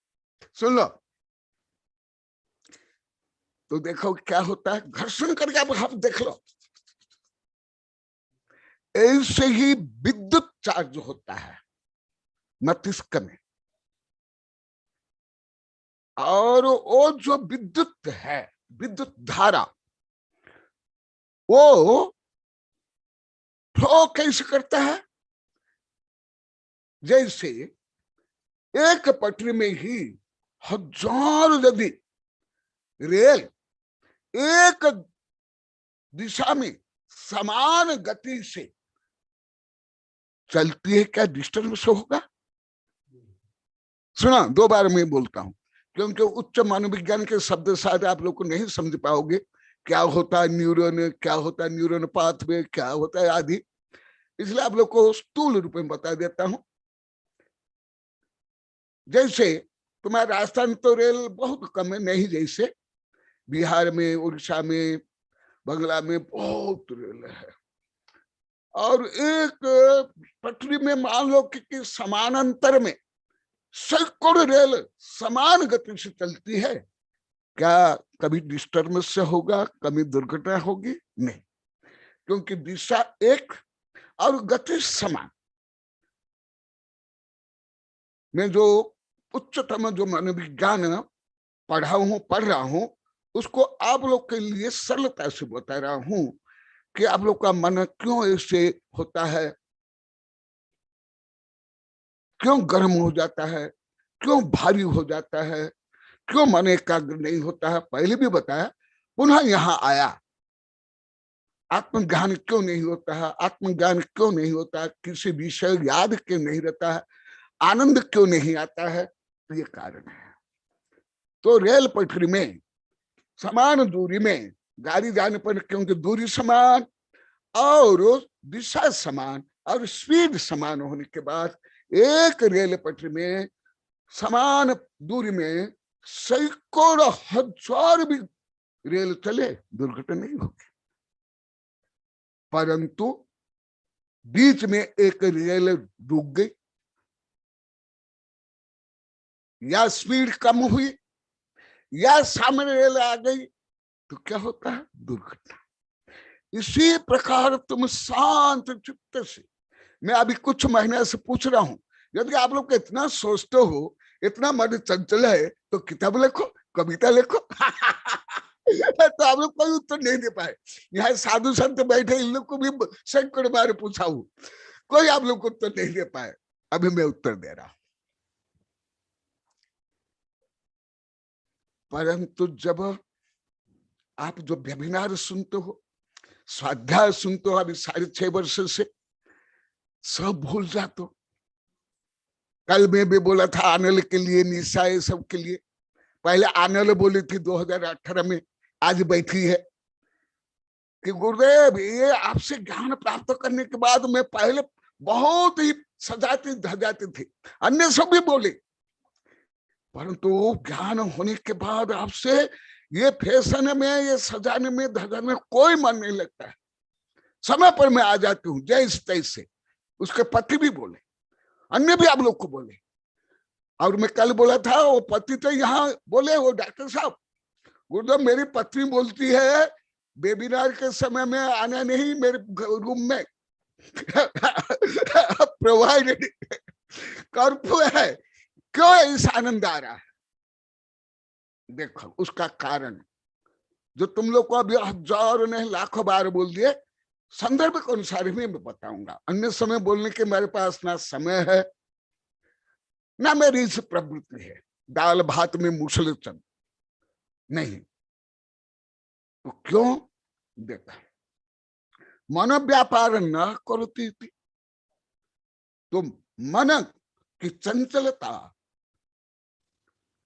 सुन लो। तो देखो क्या होता है, घर्षण करके आप देख लो, ऐसे ही विद्युत चार्ज होता है मस्तिष्क में, और वो जो विद्युत है, विद्युत धारा, वो फ्लो कैसे करता है? जैसे एक पटरी में ही हजारों यदि रेल एक दिशा में समान गति से चलती है, क्या डिस्टर्बेंस होगा? सुना, दो बार मैं बोलता हूं क्योंकि उच्च मनोविज्ञान के शब्द शायद आप लोग को नहीं समझ पाओगे, क्या होता है न्यूरॉन, क्या होता है न्यूरॉन पाथवे, क्या होता है आदि, इसलिए आप लोग को स्थूल रूप में बता देता हूं। जैसे तुम्हारे राजस्थान तो रेल बहुत कम है, नहीं जैसे बिहार में, उड़ीसा में, बंगला में बहुत रेल है, और एक पटरी में मान लो कि समानांतर में सैकड़ों रेल समान गति से चलती है, क्या कभी डिस्टर्बेंस से होगा, कभी दुर्घटना होगी? नहीं, क्योंकि दिशा एक और गति समान। मैं जो उच्चतम जो मनोविज्ञान पढ़ रहा हूं उसको आप लोग के लिए सरलता से बता रहा हूं कि आप लोग का मन क्यों ऐसे होता है, क्यों गर्म हो जाता है, क्यों भारी हो जाता है, क्यों मन एकाग्र नहीं होता है, पहले भी बताया, पुनः यहाँ आया। आत्मज्ञान क्यों नहीं होता है, आत्मज्ञान क्यों नहीं होता है, किसी विषय याद क्यों नहीं रहता है, आनंद क्यों नहीं आता है, ये कारण है। तो रेल पटरी में समान दूरी में गाड़ी जाने पर, क्योंकि दूरी समान और दिशा समान और स्पीड समान होने के बाद एक रेल पटरी में समान दूरी में सैकड़ों हजार भी रेल चले, दुर्घटना नहीं होगी। परंतु बीच में एक रेल रुक गई या स्पीड कम हुई या सामने रेल आ गई, तो क्या होता है? दुर्घटना। इसी प्रकार तुम शांत चित्त से, मैं अभी कुछ महीने से पूछ रहा हूं, यदि आप लोग इतना सोचते हो, इतना मन चंचल है, तो किताब लिखो, कविता लिखो। तो आप लोग कोई उत्तर नहीं दे पाए। यहाँ साधु संत बैठे, इन लोग को भी सैकड़ों बार पूछा हूं, कोई आप लोग को उत्तर नहीं दे पाए। अभी मैं उत्तर दे रहा हूं। परंतु जब आप जो वेबिनार सुनते हो, स्वाध्याय सुनते हो, अभी 6.5 वर्ष से सब भूल जाते हो। कल मैं भी बोला था आनल के लिए, निशा, ये सब के लिए। पहले आनल बोली थी 2018 में, आज बैठी है कि गुरुदेव ये आपसे ज्ञान प्राप्त करने के बाद मैं पहले बहुत ही सजाती धजाती थी, अन्य सब भी बोले, परंतु ज्ञान होने के बाद आपसे ये फैशन में, ये सजाने में, धजाने में कोई मन नहीं लगता है। समय पर मैं आ जाती हूँ जैसे तैसे। उसके पति भी बोले, अन्य भी आप लोग को बोले। और मैं कल बोला था, वो पति तो यहाँ बोले, वो डॉक्टर साहब, गुरुदेव मेरी पत्नी बोलती है वेबिनार के समय में आना नहीं, मेरे रूम में प्रोवाइडेड कर्फ्यू है, क्यों ऐसा आनंद आ रहा है? देखो उसका कारण जो तुम लोग को अभी हजारों नहीं लाखों बार बोल दिए, संदर्भ के अनुसार ही मैं बताऊंगा। अन्य समय बोलने के मेरे पास ना समय है, ना मेरी इस प्रवृत्ति है दाल भात में मूसल चंद नहीं। तो क्यों? देखा, मन व्यापार न करती थी, तो मन की चंचलता,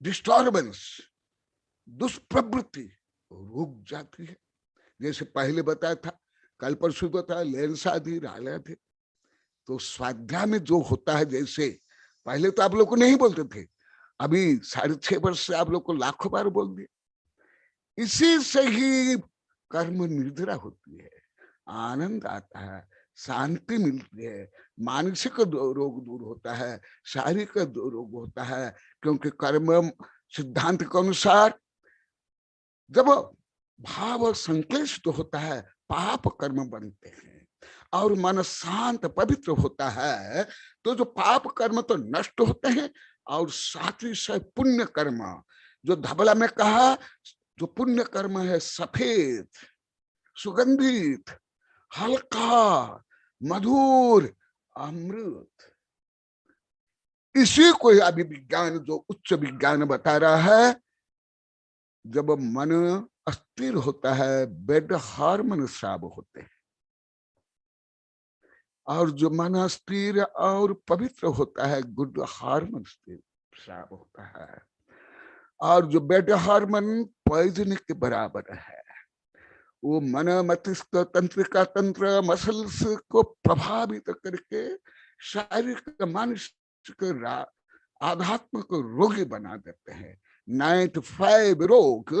डिस्टर्बेंस, दुष्प्रवृत्ति रुक जाती है। जैसे पहले बताया था, कल परसों बताया, लेंसा दी राले थे। तो स्वाध्याय में जो होता है, जैसे पहले तो आप लोग को नहीं बोलते थे, अभी 6.5 वर्ष से आप लोग को लाखों बार बोल दिए। इसी से ही कर्म निद्रा होती है, आनंद आता है, शांति मिलती है, मानसिक रोग दूर होता है, शारीरिक रोग होता है। क्योंकि कर्म सिद्धांत के अनुसार जब भाव संक्लेशित होता है, पाप कर्म बनते हैं, और मन शांत पवित्र होता है, तो जो पाप कर्म तो नष्ट होते हैं, और साथ ही साथ पुण्य कर्म, जो धबला में कहा, जो पुण्य कर्म है सफेद, सुगंधित, हल्का, मधुर, अमृत। इसी को अभी विज्ञान, जो उच्च विज्ञान बता रहा है, जब मन अस्थिर होता है, बेड हार्मोन स्राव होते हैं, और जो मन स्थिर और पवित्र होता है, गुड हार्मोन स्राव होता है। और जो बेड हार्मोन पॉइजन के बराबर है, वो मन, मस्तिष्क, तंत्रिका तंत्र, मसल्स को प्रभावित करके शारीरिक, मानसिक, आध्यात्मिक रोगी बना देते हैं। 95 रोग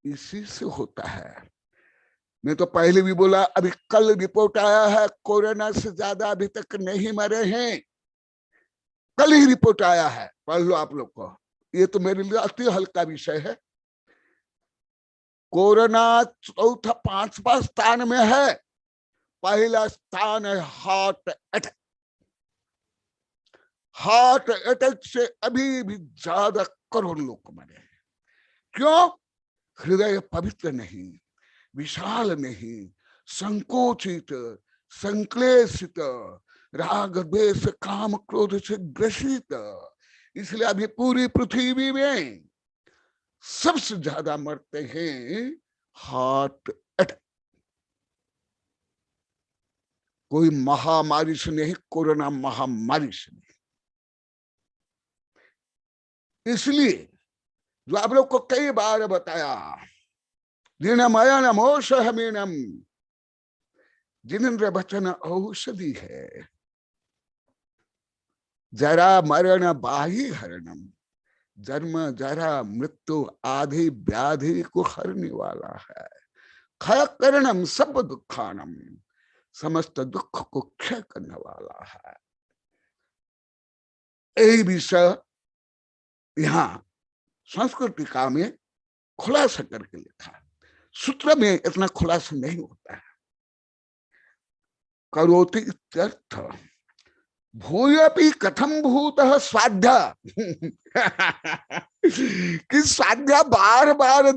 इसी से होता है। मैं तो पहले भी बोला, अभी कल रिपोर्ट आया है, कोरोना से ज्यादा अभी तक नहीं मरे हैं। कल ही रिपोर्ट आया है, पढ़ लो आप लोग को। ये तो मेरे लिए अति हल्का विषय है। कोरोना चौथा 5वां स्थान में है, पहला स्थान है हार्ट अटैक। हार्ट अटैक से अभी भी ज्यादा करोड़ लोग मरे हैं। क्यों? हृदय पवित्र नहीं, विशाल नहीं, संकोचित, संक्लेशित, राग द्वेष काम क्रोध से ग्रसित। इसलिए अभी पूरी पृथ्वी में सबसे ज्यादा मरते हैं हार्ट अटैक। कोई महामारी से नहीं, कोरोना महामारी से नहीं। इसलिए जो आप लोग को कई बार बताया, ऋणमयन मोषहमीनम, जिनेन्द्र वचन औषधि है, जरा मरण बाही हरणम, जन्म जरा मृत्यु आदि व्याधि को हरने वाला है। क्षय करणम सब दुखानम, समस्त दुख को क्षय करने वाला है। यही विषय यहाँ संस्कृत टीका में खुलासा करके लिखा। सूत्र में इतना खुलासा नहीं होता है। करोति इत्यर्थ भूयपि कथम भूतः स्वाध्या कि स्वाध्या बार बार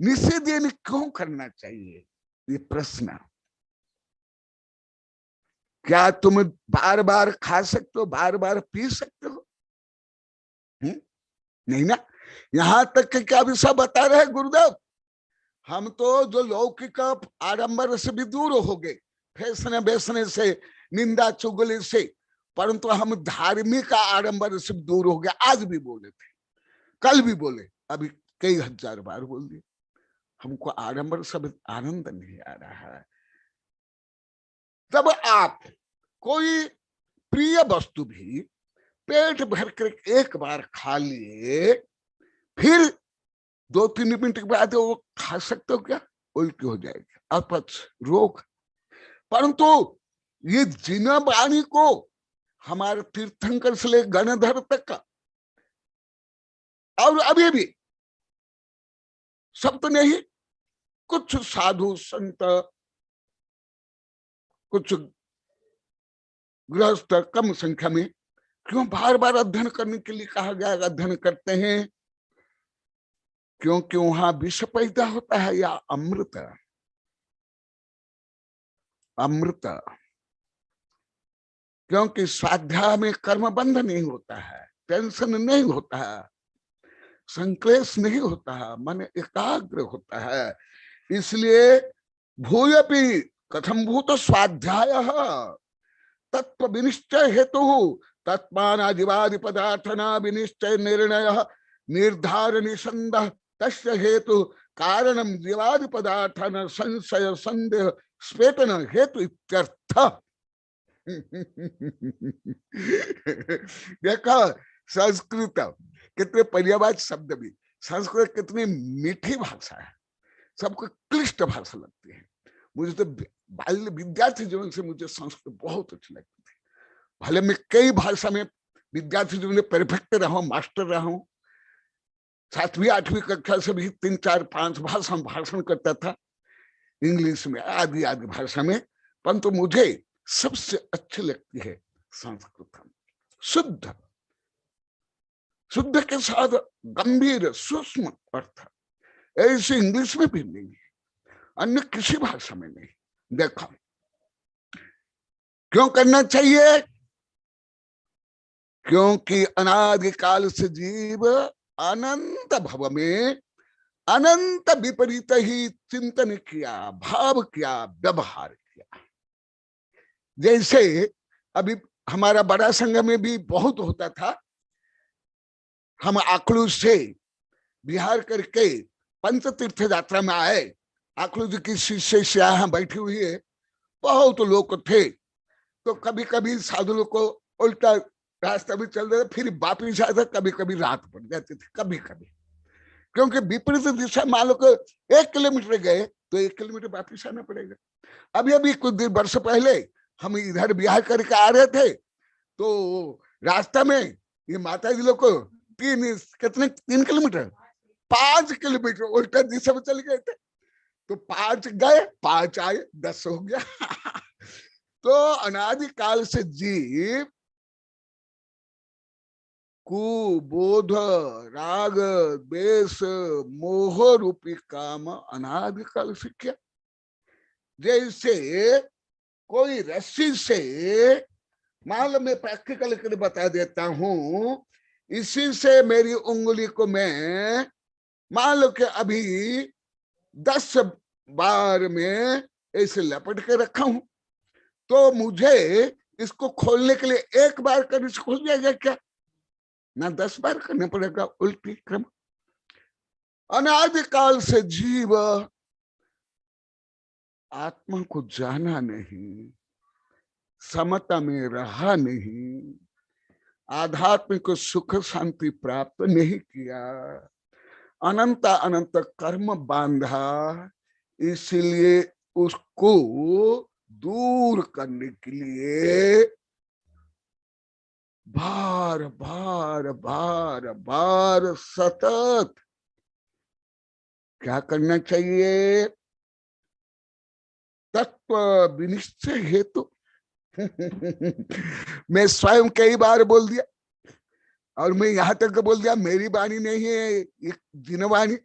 निषेधन क्यों करना चाहिए, ये प्रश्न। क्या तुम बार बार खा सकते हो, बार बार पी सकते हो? नहीं ना। यहां तक कि क्या विषय बता रहे गुरुदेव, हम तो जो लौकिक आडंबर से भी दूर हो गए, फैसने बेसने से, निंदा चुगली से, परंतु हम धार्मिक आडंबर से दूर हो गए। आज भी बोले थे, कल भी बोले, अभी कई हजार बार बोल दिए। हमको आडंबर सब आनंद नहीं आ रहा है। तब आप कोई प्रिय वस्तु भी पेट भर कर एक बार खा लिए, फिर 2-3 मिनट के बाद वो खा सकते हो क्या? उल्टी हो जाएगी, अपच, रोग। परंतु ये जिना वाणी को हमारे तीर्थंकर से ले गणधर तक का, और अभी भी सब तो नहीं, कुछ साधु संत, कुछ गृहस्थ कम संख्या में, क्यों बार बार अध्ययन करने के लिए कहा गया? अध्ययन करते हैं क्योंकि वहां विष पैदा होता है, या अमृत? अमृत। क्योंकि स्वाध्याय में कर्म बंध नहीं होता है, टेंशन नहीं होता है, संक्लेश नहीं होता है, मन एकाग्र होता है। इसलिए भूयपि कथम भूत स्वाध्याय तत्व विनिश्चय हेतु तत्मानादिवादि पदार्थना विनिश्चय निर्णय निर्धार निसंद तस्य हेतु कारणम दिवादि पदार्थन संशय संदेह स्फेटन हेतु इत्यर्थ। देखो संस्कृत कितने पर्यायवाची शब्द भी, संस्कृत कितनी मीठी भाषा है, सबको क्लिष्ट भाषा लगती है। मुझे तो बाल्य विद्यार्थी जीवन से मुझे संस्कृत बहुत अच्छी लगती थी। भले मैं कई भाषा में विद्यार्थी जीवन में परफेक्ट रहा हूं, मास्टर रहा हूं, 7वीं 8वीं कक्षा से भी 3 4 5 भाषा में भाषण करता था, इंग्लिश में, आदि आदि भाषा में, परंतु मुझे सबसे अच्छी लगती है संस्कृत। शुद्ध, शुद्ध के साथ गंभीर सूक्ष्म अर्थ, ऐसे इंग्लिश में भी नहीं है, अन्य किसी भाषा में नहीं। देखो क्यों करना चाहिए? क्योंकि अनादिकाल से जीव अनंत भव में अनंत विपरीत ही चिंतन किया, भाव किया, व्यवहार किया। जैसे अभी हमारा बड़ा संघ में भी बहुत होता था, हम आखलू से बिहार करके पंचतीर्थ यात्रा में आए, आखलू जी की शिष्य यहाँ बैठी हुई है, बहुत लोग थे, तो कभी कभी साधु लोग को उल्टा रास्ता भी चल रहे थे, फिर वापिस आया था, कभी कभी रात पड़ जाती थी, कभी कभी, क्योंकि विपरीत दिशा मान लो 1 किलोमीटर गए तो 1 किलोमीटर वापिस आना पड़ेगा। अभी अभी कुछ दिन वर्ष पहले हम इधर बिहार करके आ रहे थे, तो रास्ता में ये माता जी लोग को 3 किलोमीटर 5 किलोमीटर उल्टा दिशा में चले गए थे, तो 5 गए 5 आए, 10 हो गया। तो अनादिकाल से जीव कुबोध राग द्वेष मोह रूपी काम अनादिकाल से किया। जैसे कोई रस्सी से, मान लो मैं प्रैक्टिकल करके बता देता हूं, इसी से मेरी उंगली को मैं मान लो कि अभी 10 बार में ऐसे लपट के रखा हूं, तो मुझे इसको खोलने के लिए 1 बार करने से खुल जाएगा क्या? ना 10 बार करना पड़ेगा, उल्टी क्रम। अनादिकाल से जीव आत्मा को जाना नहीं, समता में रहा नहीं, आध्यात्मिक सुख शांति प्राप्त नहीं किया, अनंत अनंत कर्म बांधा, इसलिए उसको दूर करने के लिए बार बार बार बार सतत क्या करना चाहिए? तत्व विनिश्चय हेतु मैं स्वयं कई बार बोल दिया, और मैं यहां तक बोल दिया मेरी वाणी नहीं है, एक जिनवाणी।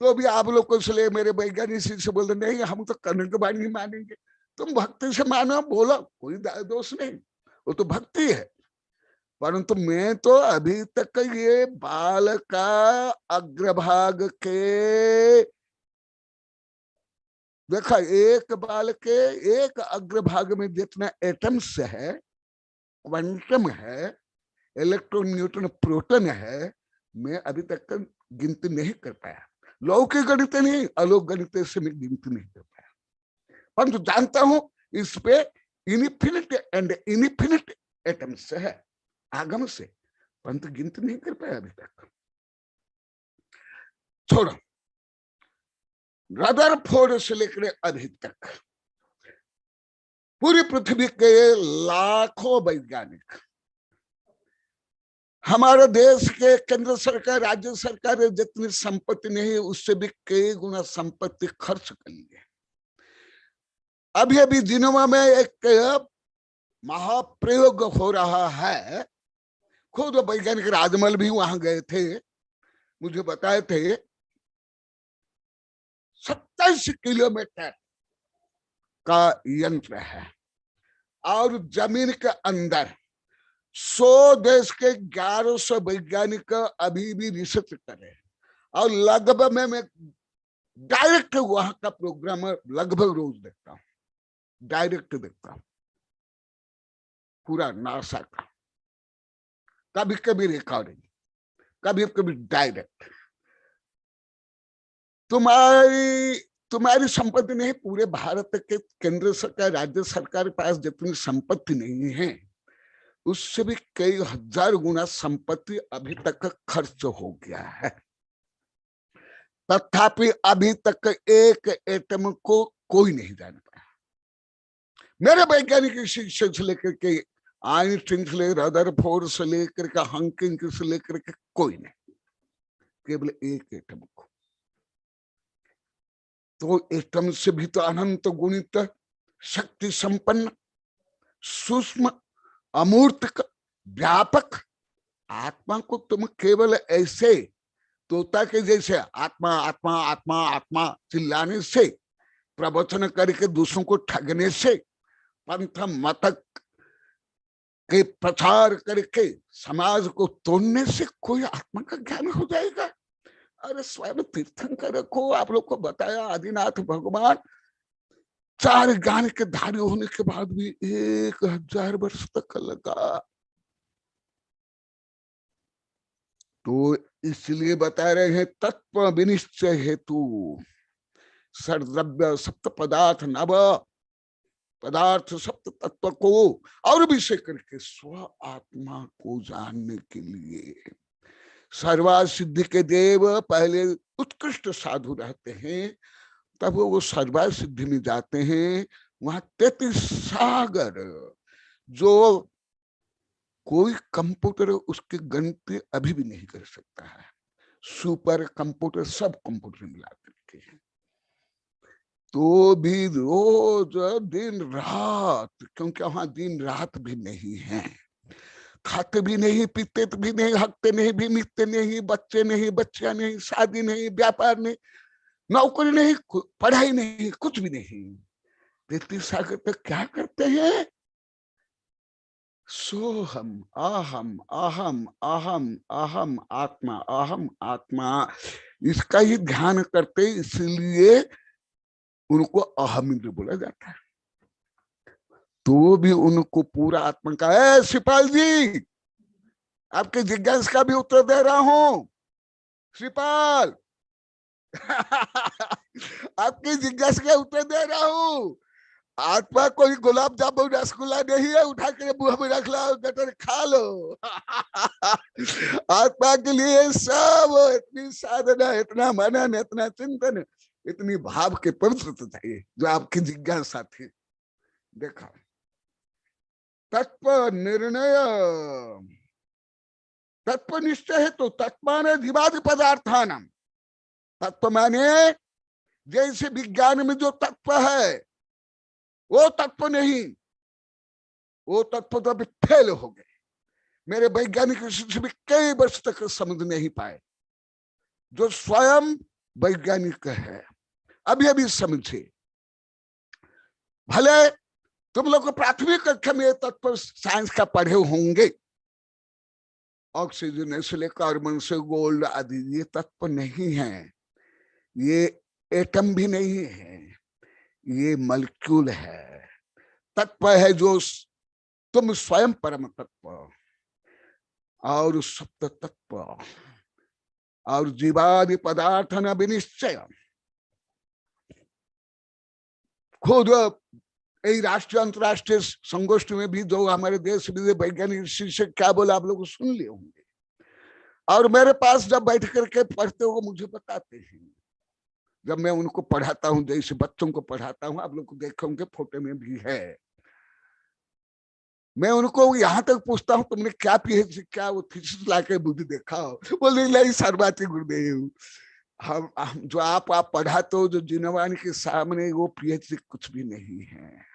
तो भी आप लोग को इसलिए मेरे वैज्ञानिक से बोल रहे नहीं, हम तो कर्ण की वाणी मानेंगे। तुम भक्ति से मानो, बोलो, कोई दोष नहीं, वो तो भक्ति है। परंतु मैं तो अभी तक ये बाल का अग्रभाग के देखा, एक बाल के एक अग्रभाग में जितना एटम्स है, क्वांटम है, इलेक्ट्रॉन, न्यूट्रॉन, प्रोटॉन है, मैं अभी तक गिनती नहीं कर पाया। लौकिक गणित नहीं, अलौकिक गणित से मैं गिनती नहीं कर पाया, परंतु जानता हूं इस पे इनफिनिट एंड इनफिनिट एटम्स है आगम से, परंतु गिनती नहीं कर पाया अभी तक। छोड़ो, रदरफोर्ड से लेकर अभी तक पूरी पृथ्वी के लाखों वैज्ञानिक, हमारे देश के केंद्र सरकार, राज्य सरकार जितनी संपत्ति नहीं है उससे भी कई गुना संपत्ति खर्च करेंगे। अभी अभी दिनों में एक महाप्रयोग हो रहा है, खुद वैज्ञानिक राजमल भी वहां गए थे, मुझे बताए थे 27 किलोमीटर का यंत्र है और जमीन के अंदर 100 देश के 1100 वैज्ञानिक अभी भी रिसर्च कर रहे हैं, और लगभग मैं डायरेक्ट वहां का प्रोग्राम लगभग रोज देखता हूं, डायरेक्ट देखता हूं पूरा नासा का, कभी कभी रिकॉर्डिंग, कभी कभी डायरेक्ट। तुम्हारी संपत्ति नहीं, पूरे भारत के केंद्र सरकार, राज्य सरकार के पास जितनी संपत्ति नहीं है उससे भी कई हजार गुना संपत्ति अभी तक खर्च हो गया है, तथापि अभी तक एक एटम को कोई नहीं जान पाया। मेरे वैज्ञानिक शिक्षा से लेकर के आइंस्टीन से लेकर रदरफोर्ड से लेकर के हॉकिंग से लेकर के कोई नहीं, केवल एक एटम को। तो एटम से भी तो अनंत गुणित, शक्ति संपन्न, सूक्ष्म, अमूर्त, व्यापक आत्मा को तुम केवल ऐसे तोता के जैसे आत्मा आत्मा आत्मा आत्मा चिल्लाने से, प्रवचन करके दूसरों को ठगने से, पंथ मत के प्रचार करके समाज को तोड़ने से कोई आत्मा का ज्ञान हो जाएगा? अरे स्वयं तीर्थंकर को आप लोग को बताया, आदिनाथ भगवान 4 ज्ञान के धारी होने के बाद भी 1000 वर्ष तक लगा। तो इसलिए बता रहे हैं तत्व विनिश्चय हेतु सर्वद्रव्य सप्त पदार्थ नव पदार्थ सप्त तत्व को और विषय करके स्व आत्मा को जानने के लिए सर्वा सिद्धि के देव पहले उत्कृष्ट साधु रहते हैं, तब वो सर्वा सिद्धि में जाते हैं। वहां 33 सागर, जो कोई कंप्यूटर उसके गणित अभी भी नहीं कर सकता है, सुपर कंप्यूटर, सब कंप्यूटर मिला करके, तो भी रोज दिन रात, क्योंकि वहां दिन रात भी नहीं है, खाते भी नहीं, पीते भी नहीं, हकते नहीं, भी मिलते नहीं, बच्चे नहीं, बच्चियां नहीं, शादी नहीं, व्यापार नहीं, नौकरी नहीं, पढ़ाई नहीं, कुछ भी नहीं। 33 सागर तक क्या करते हैं? सोहम अहम अहम अहम अहम आत्मा, अहम आत्मा, इसका ही ध्यान करते, इसलिए उनको अहम इंद्र बोला जाता है। तो भी उनको पूरा आत्मा का है। शिपाल जी, आपके जिज्ञासा का भी उत्तर दे रहा हूं। शिपाल आपकी जिज्ञासा का उत्तर दे रहा हूं। आत्मा कोई गुलाब जामुन रसगुल्ला नहीं है, उठा के मुंह में रख लो, गटर खा लो। आत्मा के लिए सब इतनी साधना, इतना मनन, इतना चिंतन, इतनी भाव के पवित्र चाहिए जो आपकी जिज्ञासा थी। देखा, तत्व निर्णय, तत्व निश्चय है तो तत्मान अधिवादी पदार्थानम, तत्व माने जैसे विज्ञान में जो तत्व है वो तत्व नहीं, वो तत्व तो अभी फेल हो गए। मेरे वैज्ञानिक शिष्य भी कई वर्ष तक समझ नहीं पाए। जो स्वयं वैज्ञानिक है अभी अभी समझे। भले तुम लोग प्राथमिक कक्षा में तत्व साइंस का पढ़े होंगे, ऑक्सीजन से लेकर कार्बन से गोल्ड आदि, ये तत्व नहीं है, ये एटम भी नहीं है, ये मॉलिक्यूल है। तत्व है जो तुम स्वयं परम तत्व और सप्त तत्व और जीवादि पदार्थ न विनिश्चय। खुद यही राष्ट्रीय अंतरराष्ट्रीय संगोष्ठी में भी जो हमारे देश विदेश वैज्ञानिक शिक्षक क्या बोला आप लोग सुन लिए होंगे, और मेरे पास जब बैठ करके पढ़ते हो मुझे बताते हैं। जब मैं उनको पढ़ाता हूँ, जैसे बच्चों को पढ़ाता हूँ, आप लोग को देखे होंगे फोटो में भी है, मैं उनको यहाँ तक पूछता हूँ तुमने क्या पीएचडी, क्या वो थीसिस लाके मुझे देखा हो? बोले नहीं सर्वाती गुरुदेव, हम जो आप पढ़ाते हो जो जिनवानी के सामने वो पीएचडी कुछ भी नहीं है।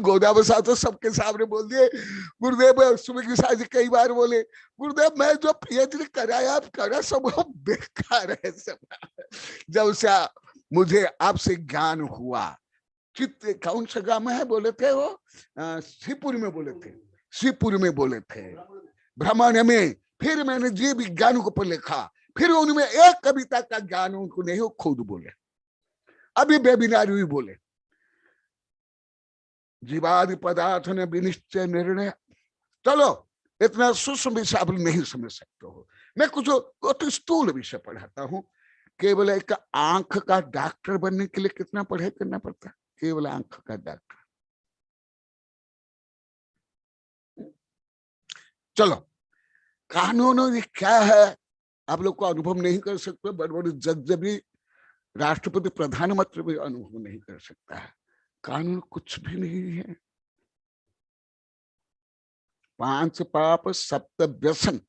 गोदा बसा तो सबके सामने बोल दिए गुरुदेव। सुबह की साजी कई बार बोले गुरुदेव मैं जो पीएचडी कराया आप करा सब बेकार है सब। जब से मुझे आपसे ज्ञान हुआ, चित्त कौन सा गांव है बोले थे वो, शिवपुर में बोले थे, शिवपुर में बोले थे भ्रमण में। फिर मैंने जीव विज्ञान को पर लिखा, फिर उनमें एक कविता का ज्ञान उनको नहीं, वो खुद बोले। अभी वेबिनार भी बोले जीवादि पदार्थ ने विनिश्चय निर्णय। चलो इतना सूक्ष्म विषय आप नहीं समझ सकते हो। मैं कुछ तो स्थूल विषय पढ़ाता हूँ। केवल एक आंख का डॉक्टर बनने के लिए कितना पढ़ाई करना पड़ता है? केवल आंख का डॉक्टर। चलो कानून क्या है आप लोग को अनुभव नहीं कर सकते, बड़े बड़े जज भी, राष्ट्रपति प्रधानमंत्री भी अनुभव नहीं कर सकता है। कानून कुछ भी नहीं है। 5 पाप 7 व्यसन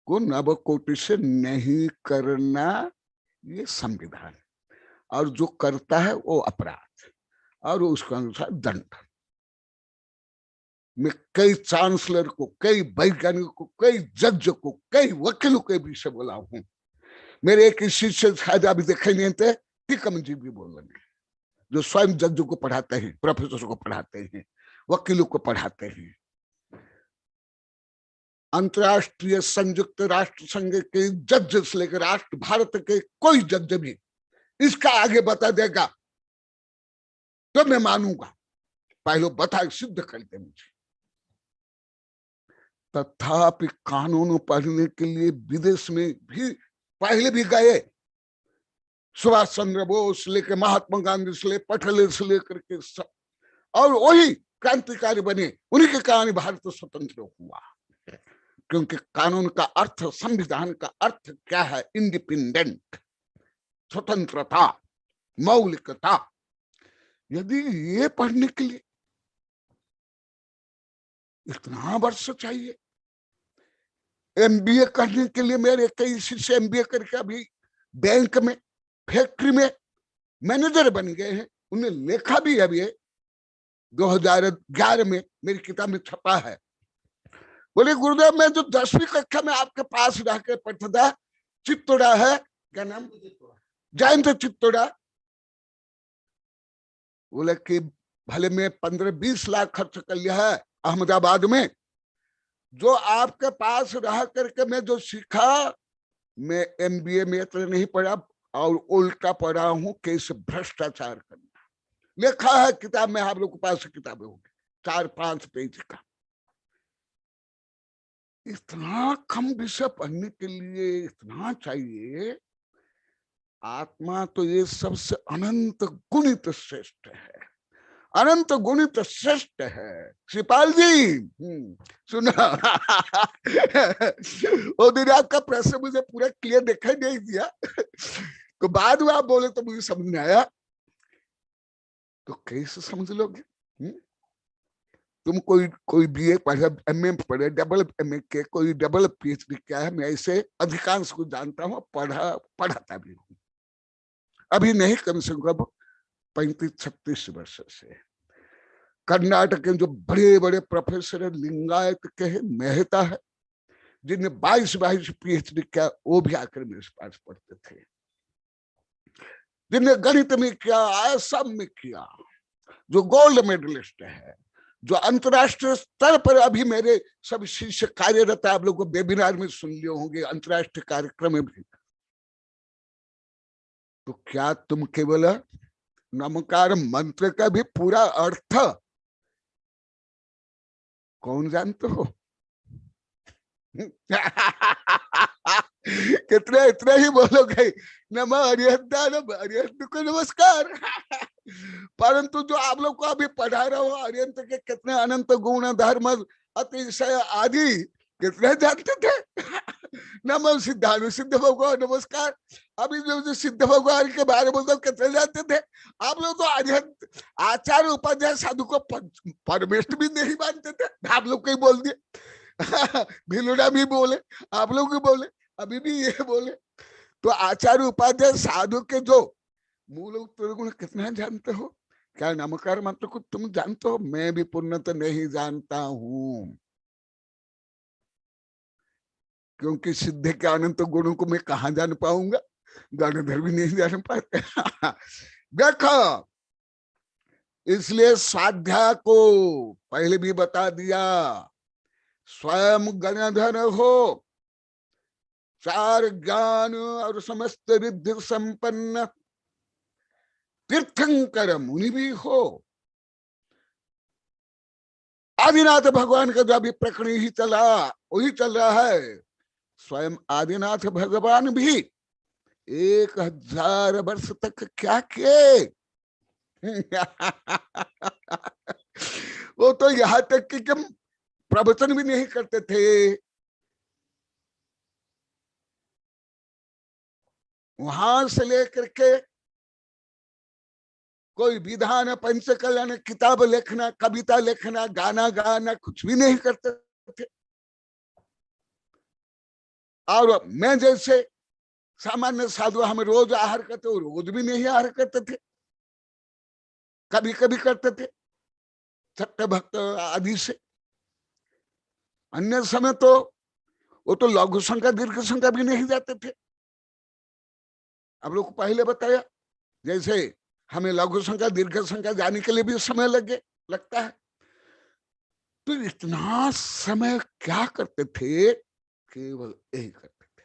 को नवकोटि से नहीं करना, ये संविधान। और जो करता है वो अपराध और उसके अनुसार दंड। मैं कई चांसलर को, कई वैज्ञानिकों को, कई जज को, कई वकीलों के विषय बोला हूं। मेरे एक शिष्य शायद अभी देखे नहीं थे, टीकम जी भी बोल रहे, जो स्वयं जजों को पढ़ाते हैं, प्रोफेसर को पढ़ाते हैं, वकीलों को पढ़ाते हैं। अंतरराष्ट्रीय संयुक्त राष्ट्र संघ के जज से लेकर राष्ट्र भारत के कोई जज भी इसका आगे बता देगा तो मैं मानूंगा, पहले बता सिद्ध कर दे मुझे। तथापि कानून पढ़ने के लिए विदेश में भी पहले भी गए। सुभाष चंद्र बोस लेकर महात्मा गांधी से ले पटेल से लेकर के सब, और वही क्रांतिकारी बने। उन्हीं के कारण भारत स्वतंत्र हुआ। क्योंकि कानून का अर्थ, संविधान का अर्थ क्या है? इंडिपेंडेंट, स्वतंत्रता, मौलिकता। यदि ये पढ़ने के लिए इतना वर्ष चाहिए, एमबीए करने के लिए मेरे कई शिष्य एमबीए करके अभी बैंक में, फैक्ट्री में मैनेजर बन गए हैं। उन्हें लिखा भी अभी 2011 में मेरी किताब में छपा है। बोले गुरुदेव मैं जो 10वीं कक्षा में आपके पास रह के पढ़ता था, चित्तोड़ा है, क्या नाम, जयंत चित्तोड़ा। बोले कि भले मैं 15-20 लाख खर्च कर लिया है अहमदाबाद में, जो आपके पास रह करके मैं जो सीखा, मैं एमबीए में इतना नहीं पढ़ा और उल्टा पढ़ा हूं कैसे भ्रष्टाचार करना। लिखा है किताब में, आप लोग के पास किताबें होंगी 4-5 पेज का। इतना कम विषय पढ़ने के लिए इतना चाहिए। आत्मा तो ये सबसे अनंत गुणित श्रेष्ठ है, अनंत गुणित श्रेष्ठ है। शिपाल जी सुना वो दिन आपका प्रश्न मुझे पूरा क्लियर दिखाई नहीं दिया, तो बाद में आप बोले तो मुझे समझ में आया। तो कैसे समझ लोगे? तुम कोई बीए पढ़े, एमए पढ़े, डबल एमए के, कोई डबल पीएचडी किया है, मैं ऐसे अधिकांश को जानता हूँ, पढ़ाता भी हूँ। अभी नहीं, कम से कम 35-36 वर्ष से। कर्नाटक के जो बड़े बड़े प्रोफेसर है, लिंगायत के है, मेहता है, जिनने 22 पीएचडी किया, वो भी आकर मेरे पास पढ़ते थे। जिनने गणित में किया, आसाम में किया, जो गोल्ड मेडलिस्ट है, जो अंतरराष्ट्रीय स्तर पर अभी मेरे सब शिष्य कार्यरत है। आप लोग को वेबिनार में सुन लिए होंगे, अंतरराष्ट्रीय कार्यक्रम में भी। तो क्या तुम केवल नमकार मंत्र का भी पूरा अर्थ कौन जानते हो? कितना इतना ही बोलोगे, नमः अरिहंत को नमस्कार। परंतु जो आप लोग को अभी पढ़ा रहा हो, अरिहंत के कितने अनंत गुण, धर्म, अतिशय आदि कितने जानते थे? नमः सिद्धानु सिद्ध भगवान नमस्कार। अभी जो सिद्ध भगवान के बारे में तो कितने जानते थे? आप लोग तो अरिहंत आचार्य उपाध्याय साधु को परमेष्ठ भी नहीं मानते थे, आप लोग कहीं बोल दिए। भिलुड़ा भी बोले, आप लोग भी बोले, अभी भी ये बोले। तो आचार्य उपाध्याय साधु के जो मूल गुण कितना जानते हो? क्या नमकार मंत्र को तुम जानते हो? मैं भी पूर्णतः नहीं जानता हूं, क्योंकि सिद्ध के अनंत गुणों को मैं कहाँ जान पाऊंगा, गणधर भी नहीं जान पाते। देखो, इसलिए स्वाध्याय को पहले भी बता दिया, स्वयं गणधर हो, 4 ज्ञान और समस्त रिद्धि संपन्न तीर्थंकर मुनि भी हो। आदिनाथ भगवान का जो अभी प्रकरण ही चला, वही चल रहा है। स्वयं आदिनाथ भगवान भी 1000 वर्ष तक क्या किए? वो तो यहां तक कि हम प्रवचन भी नहीं करते थे। वहां से लेकर के कोई विधान, पंचकल्याण, किताब लिखना, कविता लिखना, गाना गाना कुछ भी नहीं करते थे। और मैं जैसे सामान्य साधु, हम रोज आहार करते, वो रोज भी नहीं आहार करते थे, कभी कभी करते थे सत्य भक्त आदि से। अन्य समय तो वो तो लघु संख्या दीर्घ संख्या भी नहीं जाते थे। आप लोग को पहले बताया, जैसे हमें लघु संख्या दीर्घ संख्या जाने के लिए भी समय लगता है। तो इतना समय क्या करते थे? केवल यही करते थे।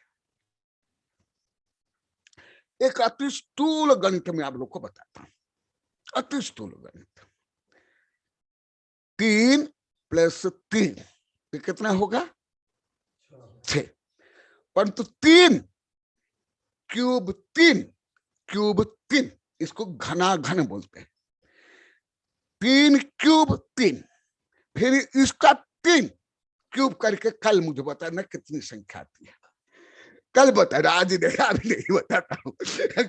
एक अति स्थूल गणित में आप लोग को बताता हूं, अति स्थूल गणित। 3 + 3 तो कितना होगा? 6। परंतु 3 क्यूब 3 इसको घना घन बोलते हैं। 3 क्यूब 3, फिर इसका 3 क्यूब करके कल मुझे बताना कितनी संख्या आती है। कल बताना, आज नहीं, अभी नहीं बताता हूँ,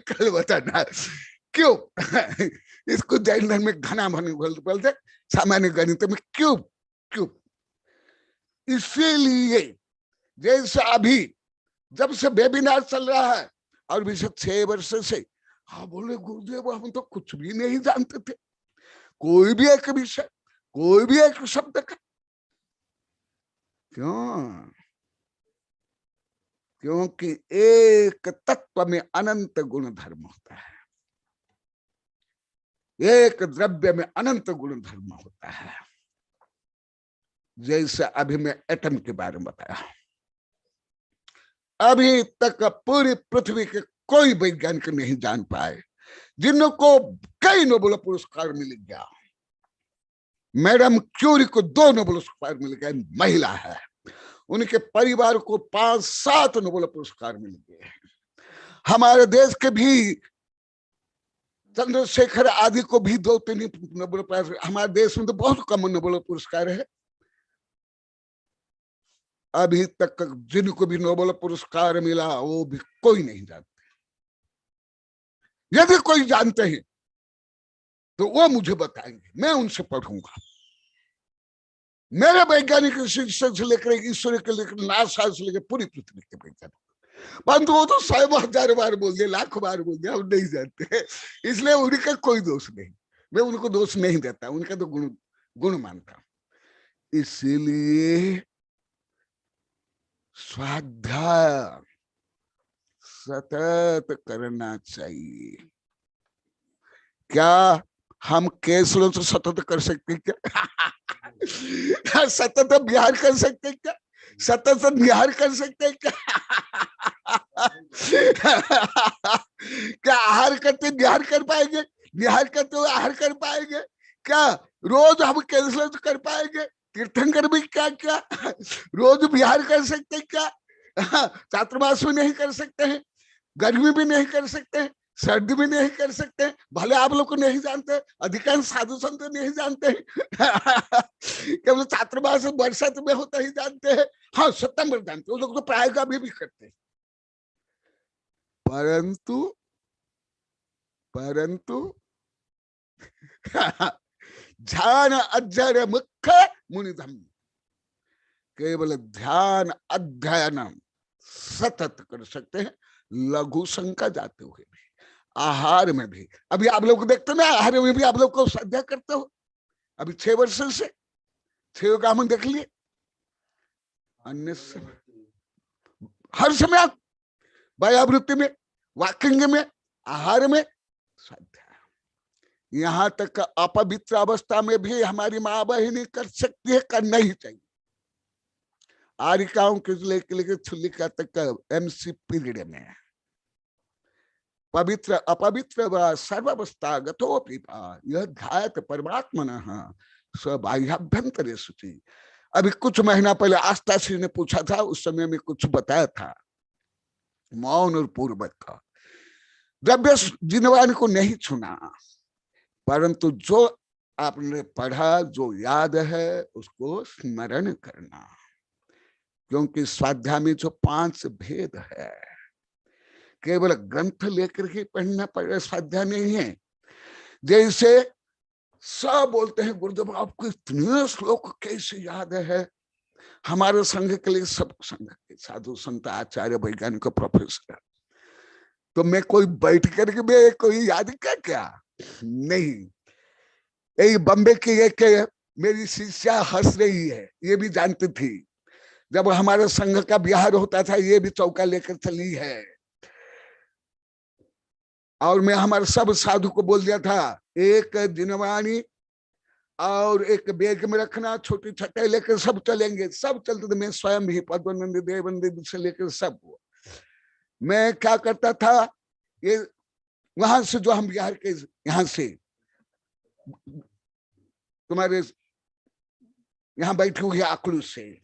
कल बताना। क्यों? इसको जैन धर्म में घना घन बोलते, सामान्य गणित में क्यूब। इसीलिए जैसे अभी जब से वेबिनार चल रहा है और विशेष 6 वर्ष से, हाँ बोले गुरुदेव हम तो कुछ भी नहीं जानते थे, कोई भी एक विषय, कोई भी एक शब्द का। क्यों? क्योंकि एक तत्व में अनंत गुण धर्म होता है, एक द्रव्य में अनंत गुण धर्म होता है। जैसे अभी मैं एटम के बारे में बताया, अभी तक पूरी पृथ्वी के कोई वैज्ञानिक नहीं जान पाए, जिनको कई नोबेल पुरस्कार मिल गया। मैडम क्यूरी को 2 नोबेल पुरस्कार मिल गए, महिला है। उनके परिवार को 5-7 नोबेल पुरस्कार मिल गए। हमारे देश के भी चंद्रशेखर आदि को भी 2-3 नोबेल पुरस्कार। हमारे देश में तो बहुत कम नोबेल पुरस्कार है। अभी तक जिनको भी नोबेल पुरस्कार मिला वो भी कोई नहीं जानते। यदि कोई जानते हैं तो वो मुझे बताएंगे, मैं उनसे पढ़ूंगा। मेरे वैज्ञानिक शिक्षक से लेकर ईश्वर के लेकर नासा से लेकर पूरी पृथ्वी के वैज्ञानिक, परंतु वो तो 100,000 बार बोल दिया, लाखों बार बोल दिया, हम नहीं जानते, इसलिए उनका कोई दोष नहीं, मैं उनको दोष नहीं देता, उनका तो गुण मानता। इसीलिए स्वाध्याय सतत करना चाहिए। क्या हम केसलों से सतत कर सकते क्या? सतत बिहार कर सकते क्या? सतत निहार कर सकते क्या? क्या आहार करते निहार कर पाएंगे? निहार करते हुए आहार कर पाएंगे क्या? रोज हम कैंसिल कर पाएंगे? तीर्थंकर भी क्या क्या रोज बिहार कर सकते क्या? चातुर्मास में नहीं कर सकते हैं, गर्मी भी नहीं कर सकते हैं, सर्दी भी नहीं कर सकते, भले आप लोग को नहीं जानते, अधिकांश साधु संत नहीं जानते केवल चातुर्मास बरसात में होता ही जानते हैं। हाँ, सितंबर जानते, वो लोग तो प्राय का भी करते हैं। परंतु ध्यान अध्ययन मुख्य मुनिधम, केवल ध्यान अध्ययन सतत कर सकते हैं, लघु शंका जाते हुए भी, आहार में भी। अभी आप लोग देखते ना, आहार में भी आप लोग को साध्या करते हो, अभी 6 वर्ष से 6 का हम देख लिए, अन्य समय हर समय आप व्यावृत्ति में, वाकिंग में, आहार में स्वाध्याय। यहाँ तक अपवित्र अवस्था में भी हमारी माँ बहिनी कर सकती है, करना ही चाहिए। आरिकाओं के लेकर छुल्लिका तक MC पीरियड में पवित्र अपवित्र व सर्वावस्था गतो पीपा यह ध्यात परमात्मनः स्वबाह्याभ्यंतरे शुचि। अभी कुछ महीना पहले आस्था श्री ने पूछा था, उस समय में कुछ बताया था, मौन और पूर्वक था। द्रव्य जिनवान को नहीं छूना, परंतु जो आपने पढ़ा, जो याद है, उसको स्मरण करना, क्योंकि स्वाध्याय में जो 5 भेद है, केवल ग्रंथ लेकर के पढ़ना पड़े स्वाध्याय नहीं है। जैसे सब बोलते हैं गुरुदेव आपको इतने श्लोक कैसे याद है? हमारे संघ के लिए, सब संघ के साधु संत आचार्य वैज्ञानिक प्रोफेसर, तो मैं कोई बैठ करके मैं कोई याद क्या नहीं। यही बम्बे की एक मेरी शिष्या हंस रही है, ये भी जानती थी, जब हमारे संघ का बिहार होता था ये भी चौका लेकर चली है, और मैं हमारे सब साधु को बोल दिया था, एक जिनवाणी और एक बैग में रखना, छोटी छटाई लेकर सब चलेंगे। सब चलते थे, मैं स्वयं भी पद्मनंद देवनंद से लेकर सब। मैं क्या करता था, ये वहां से जो हम बिहार के यहाँ से तुम्हारे यहाँ बैठे हुए आकलू से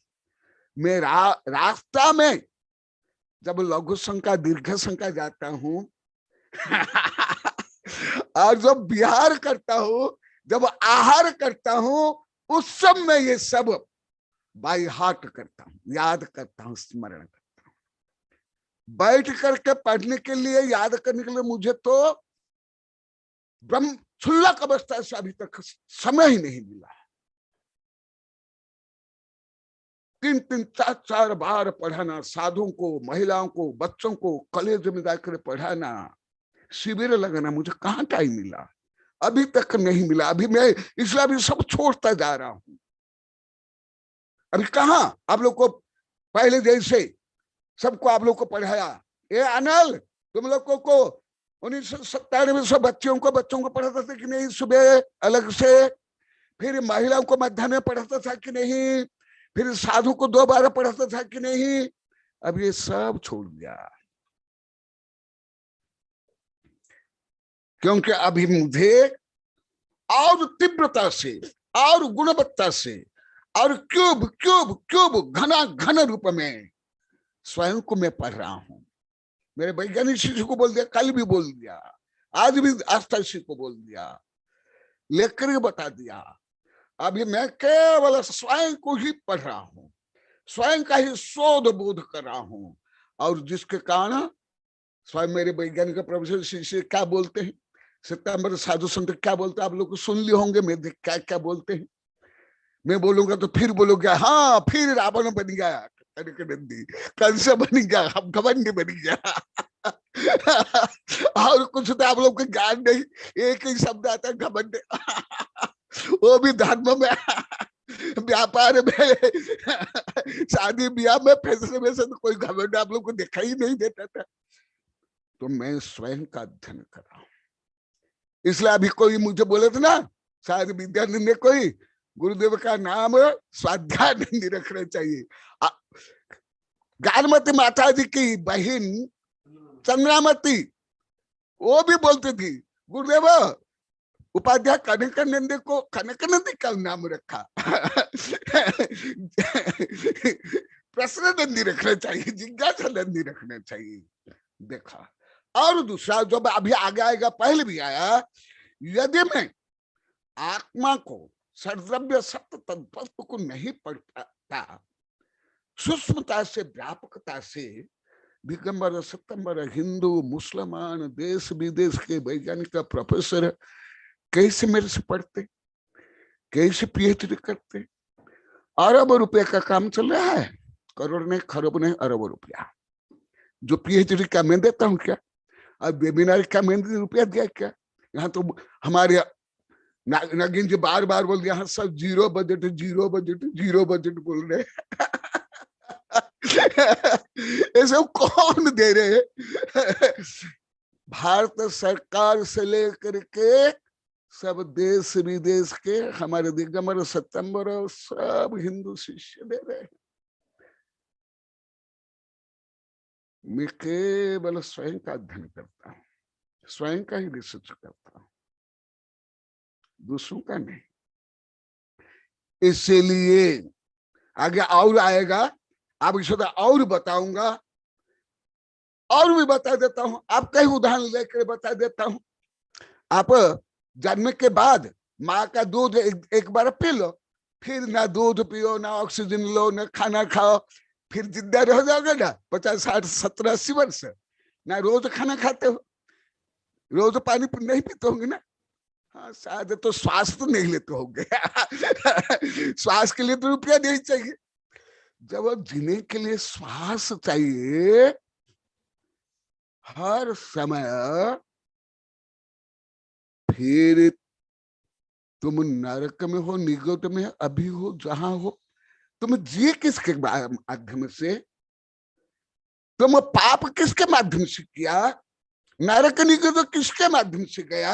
मैं रास्ता में जब लघु शंका दीर्घ शंका जाता हूं और जब बिहार करता हूं, जब आहार करता हूं, उस समय ये सब बाई हार्ट करता हूं, याद करता हूं, स्मरण करता हूं। बैठ करके पढ़ने के लिए, याद करने के लिए मुझे तो ब्रह्म क्षुल्लक अवस्था से अभी तक समय ही नहीं मिला। 3-3, 4-4 बार पढ़ाना, साधुओं को, महिलाओं को, बच्चों को कॉलेज में जाकर पढ़ाना, शिविर लगाना, मुझे कहाँ टाइम मिला? अभी तक नहीं मिला। अभी मैं इसलिए अभी सब छोड़ता जा रहा हूं। अभी कहाँ आप लोग को पहले जैसे सबको आप लोग को पढ़ाया, ये अनल तुम लोगों को 1997 बच्चों को पढ़ाता था कि नहीं? सुबह अलग से, फिर महिलाओं को मध्याह्न में पढ़ाता था कि नहीं? फिर साधु को 2 बार पढ़ाता था कि नहीं? अब ये सब छोड़ दिया, क्योंकि अभी मुझे और तीव्रता से और गुणवत्ता से और क्यूब घना रूप में स्वयं को मैं पढ़ रहा हूं। मेरे वैज्ञानिक शिष्य को बोल दिया, कल भी बोल दिया, आज भी आस्था शिष्य को बोल दिया, लेकर के बता दिया। अभी मैं केवल स्वयं को ही पढ़ रहा हूं, स्वयं का ही शोध बोध कर रहा हूं, और जिसके कारण स्वयं मेरे वैज्ञानिक प्रोफेसर शिष्य क्या बोलते हैं, सितंबर साधु संत क्या बोलते हैं, आप लोग सुन लिए होंगे, मैं क्या क्या बोलते हैं। मैं बोलूंगा तो फिर बोलोगे हाँ फिर रावण बन गया, कनक नंदी कंस बन गया, हम घमंडी बन गया। और कुछ तो आप लोग के ज्ञान नहीं, एक ही शब्द आता है घमंड। वो भी धर्म में, व्यापार में, शादी ब्याह में, फैसले में से तो कोई घमंड आप लोग को दिखाई नहीं देता था। तो मैं स्वयं का अध्ययन कर रहा हूं। इसलिए अभी कोई मुझे बोले थे ना, शायद विद्यानंद ने कोई गुरुदेव का नाम स्वाध्यायानंदी रखना चाहिए। गारमती माता जी की बहन चंद्रामती वो भी बोलती थी गुरुदेव उपाध्याय कनक नंदी को कनक नंदी का नाम रखा। प्रश्न नंदी रखना चाहिए, जिज्ञासा नंदी रखना चाहिए। देखा। और दूसरा जो अभी आगे आएगा, पहले भी आया, यदि मैं आत्मा को सर्वद्रव्य सत्य तत्व को नहीं पढ़ पाता, सूक्ष्मता से व्यापकता से दिगंबर सत्यंबर हिंदू मुसलमान देश विदेश के वैज्ञानिक प्रोफेसर कैसे मेरे से पढ़ते, कैसे पीएचडी करते। अरब रुपए का काम चल रहा है, करोड़ नहीं खरब नहीं अरब रुपया। जो पीएचडी का मैं देता हूँ क्या, अब वेबिनार का मैंने रुपया दिया क्या? यहाँ तो हमारे नागिन जी बार बार बोल रहे, यहाँ सब zero budget zero budget zero budget बोल रहे। ये सब कौन दे रहे? भारत सरकार से लेकर के सब देश विदेश के हमारे दिगंबर सत्यंबर सब हिंदू शिष्य दे रहे हैं। मैं केवल स्वयं का अध्ययन करता हूं, स्वयं का ही रिसर्च करता हूं, दूसरों का नहीं। इसलिए आगे और आएगा, अब इसे और बताऊंगा, और भी बता देता हूं। आप कई उदाहरण लेकर बता देता हूं। आप जन्म के बाद माँ का दूध एक बार पी लो, फिर ना दूध पियो, ना ऑक्सीजन लो, ना खाना खाओ, फिर जिंदा रह जाओगे ना 50 60 70 80 वर्ष। ना रोज खाना खाते हो, रोज पानी नहीं पीते होंगे ना। हाँ शायद तो श्वास तो नहीं लेते होंगे। श्वास के लिए तो रुपया नहीं चाहिए। जब अब जीने के लिए श्वास चाहिए हर समय, फिर तुम नरक में हो, निगत में अभी हो, जहां हो, तुम जिए किसके माध्यम से? तुम पाप किसके माध्यम से किया? नरक निगत किसके माध्यम से गया?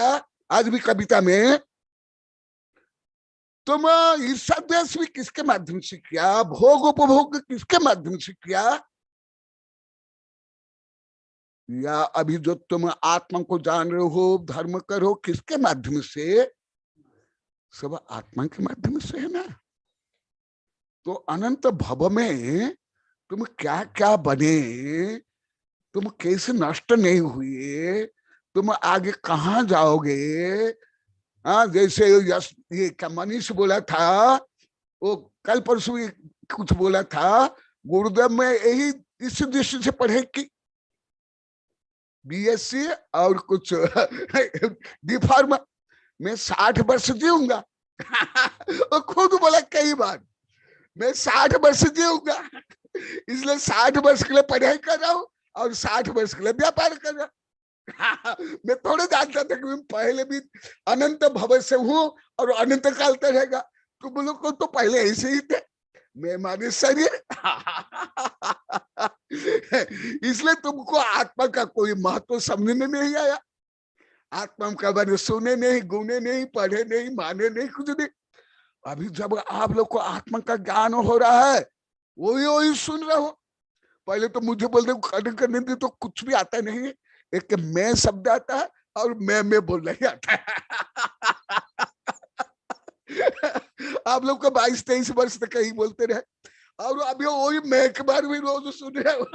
आज भी कविता में तुम ईर्षा द्वेष भी किसके माध्यम से किया? भोग उपभोग किसके माध्यम से किया? या अभी जो तुम आत्मा को जान रहे हो, धर्म करो, किसके माध्यम से? सब आत्मा के माध्यम से है ना। तो अनंत भव में तुम क्या क्या बने, तुम कैसे नष्ट नहीं हुए, तुम आगे कहाँ जाओगे? हाँ जैसे ये क्या मनीष बोला था, वो कल परसों कुछ बोला था, गुरुदेव में यही इस दृष्टि से पढ़े कि बीएससी और कुछ डी फार्मा मैं 60 वर्ष जीऊंगा। और खुद बोला कई बार मैं 60 वर्ष जीऊंगा, इसलिए 60 वर्ष के लिए पढ़ाई कर रहा हूँ और 60 वर्ष के लिए व्यापार कर रहा हूँ। मैं थोड़ा जानता था कि मैं पहले भी अनंत भव से हूँ और अनंत काल तक रहेगा। तुम लोग को तो पहले ऐसे ही थे, मैं माने शरीर। इसलिए तुमको आत्मा का कोई महत्व समझ में नहीं आया। आत्मा का बारे सुने नहीं, गुने नहीं, पढ़े नहीं, माने नहीं, कुछ नहीं। अभी जब आप लोग को आत्मा का ज्ञान हो रहा है, वही सुन रहे हो। पहले तो मुझे बोल रहे खड़े करने दी तो कुछ भी आता नहीं है, एक मैं शब्द आता है और मैं बोल रही आता है। आप लोग को 22-23 वर्ष तक ही बोलते रहे और अभी वही मैं के बारे में रोज सुन रहे हो।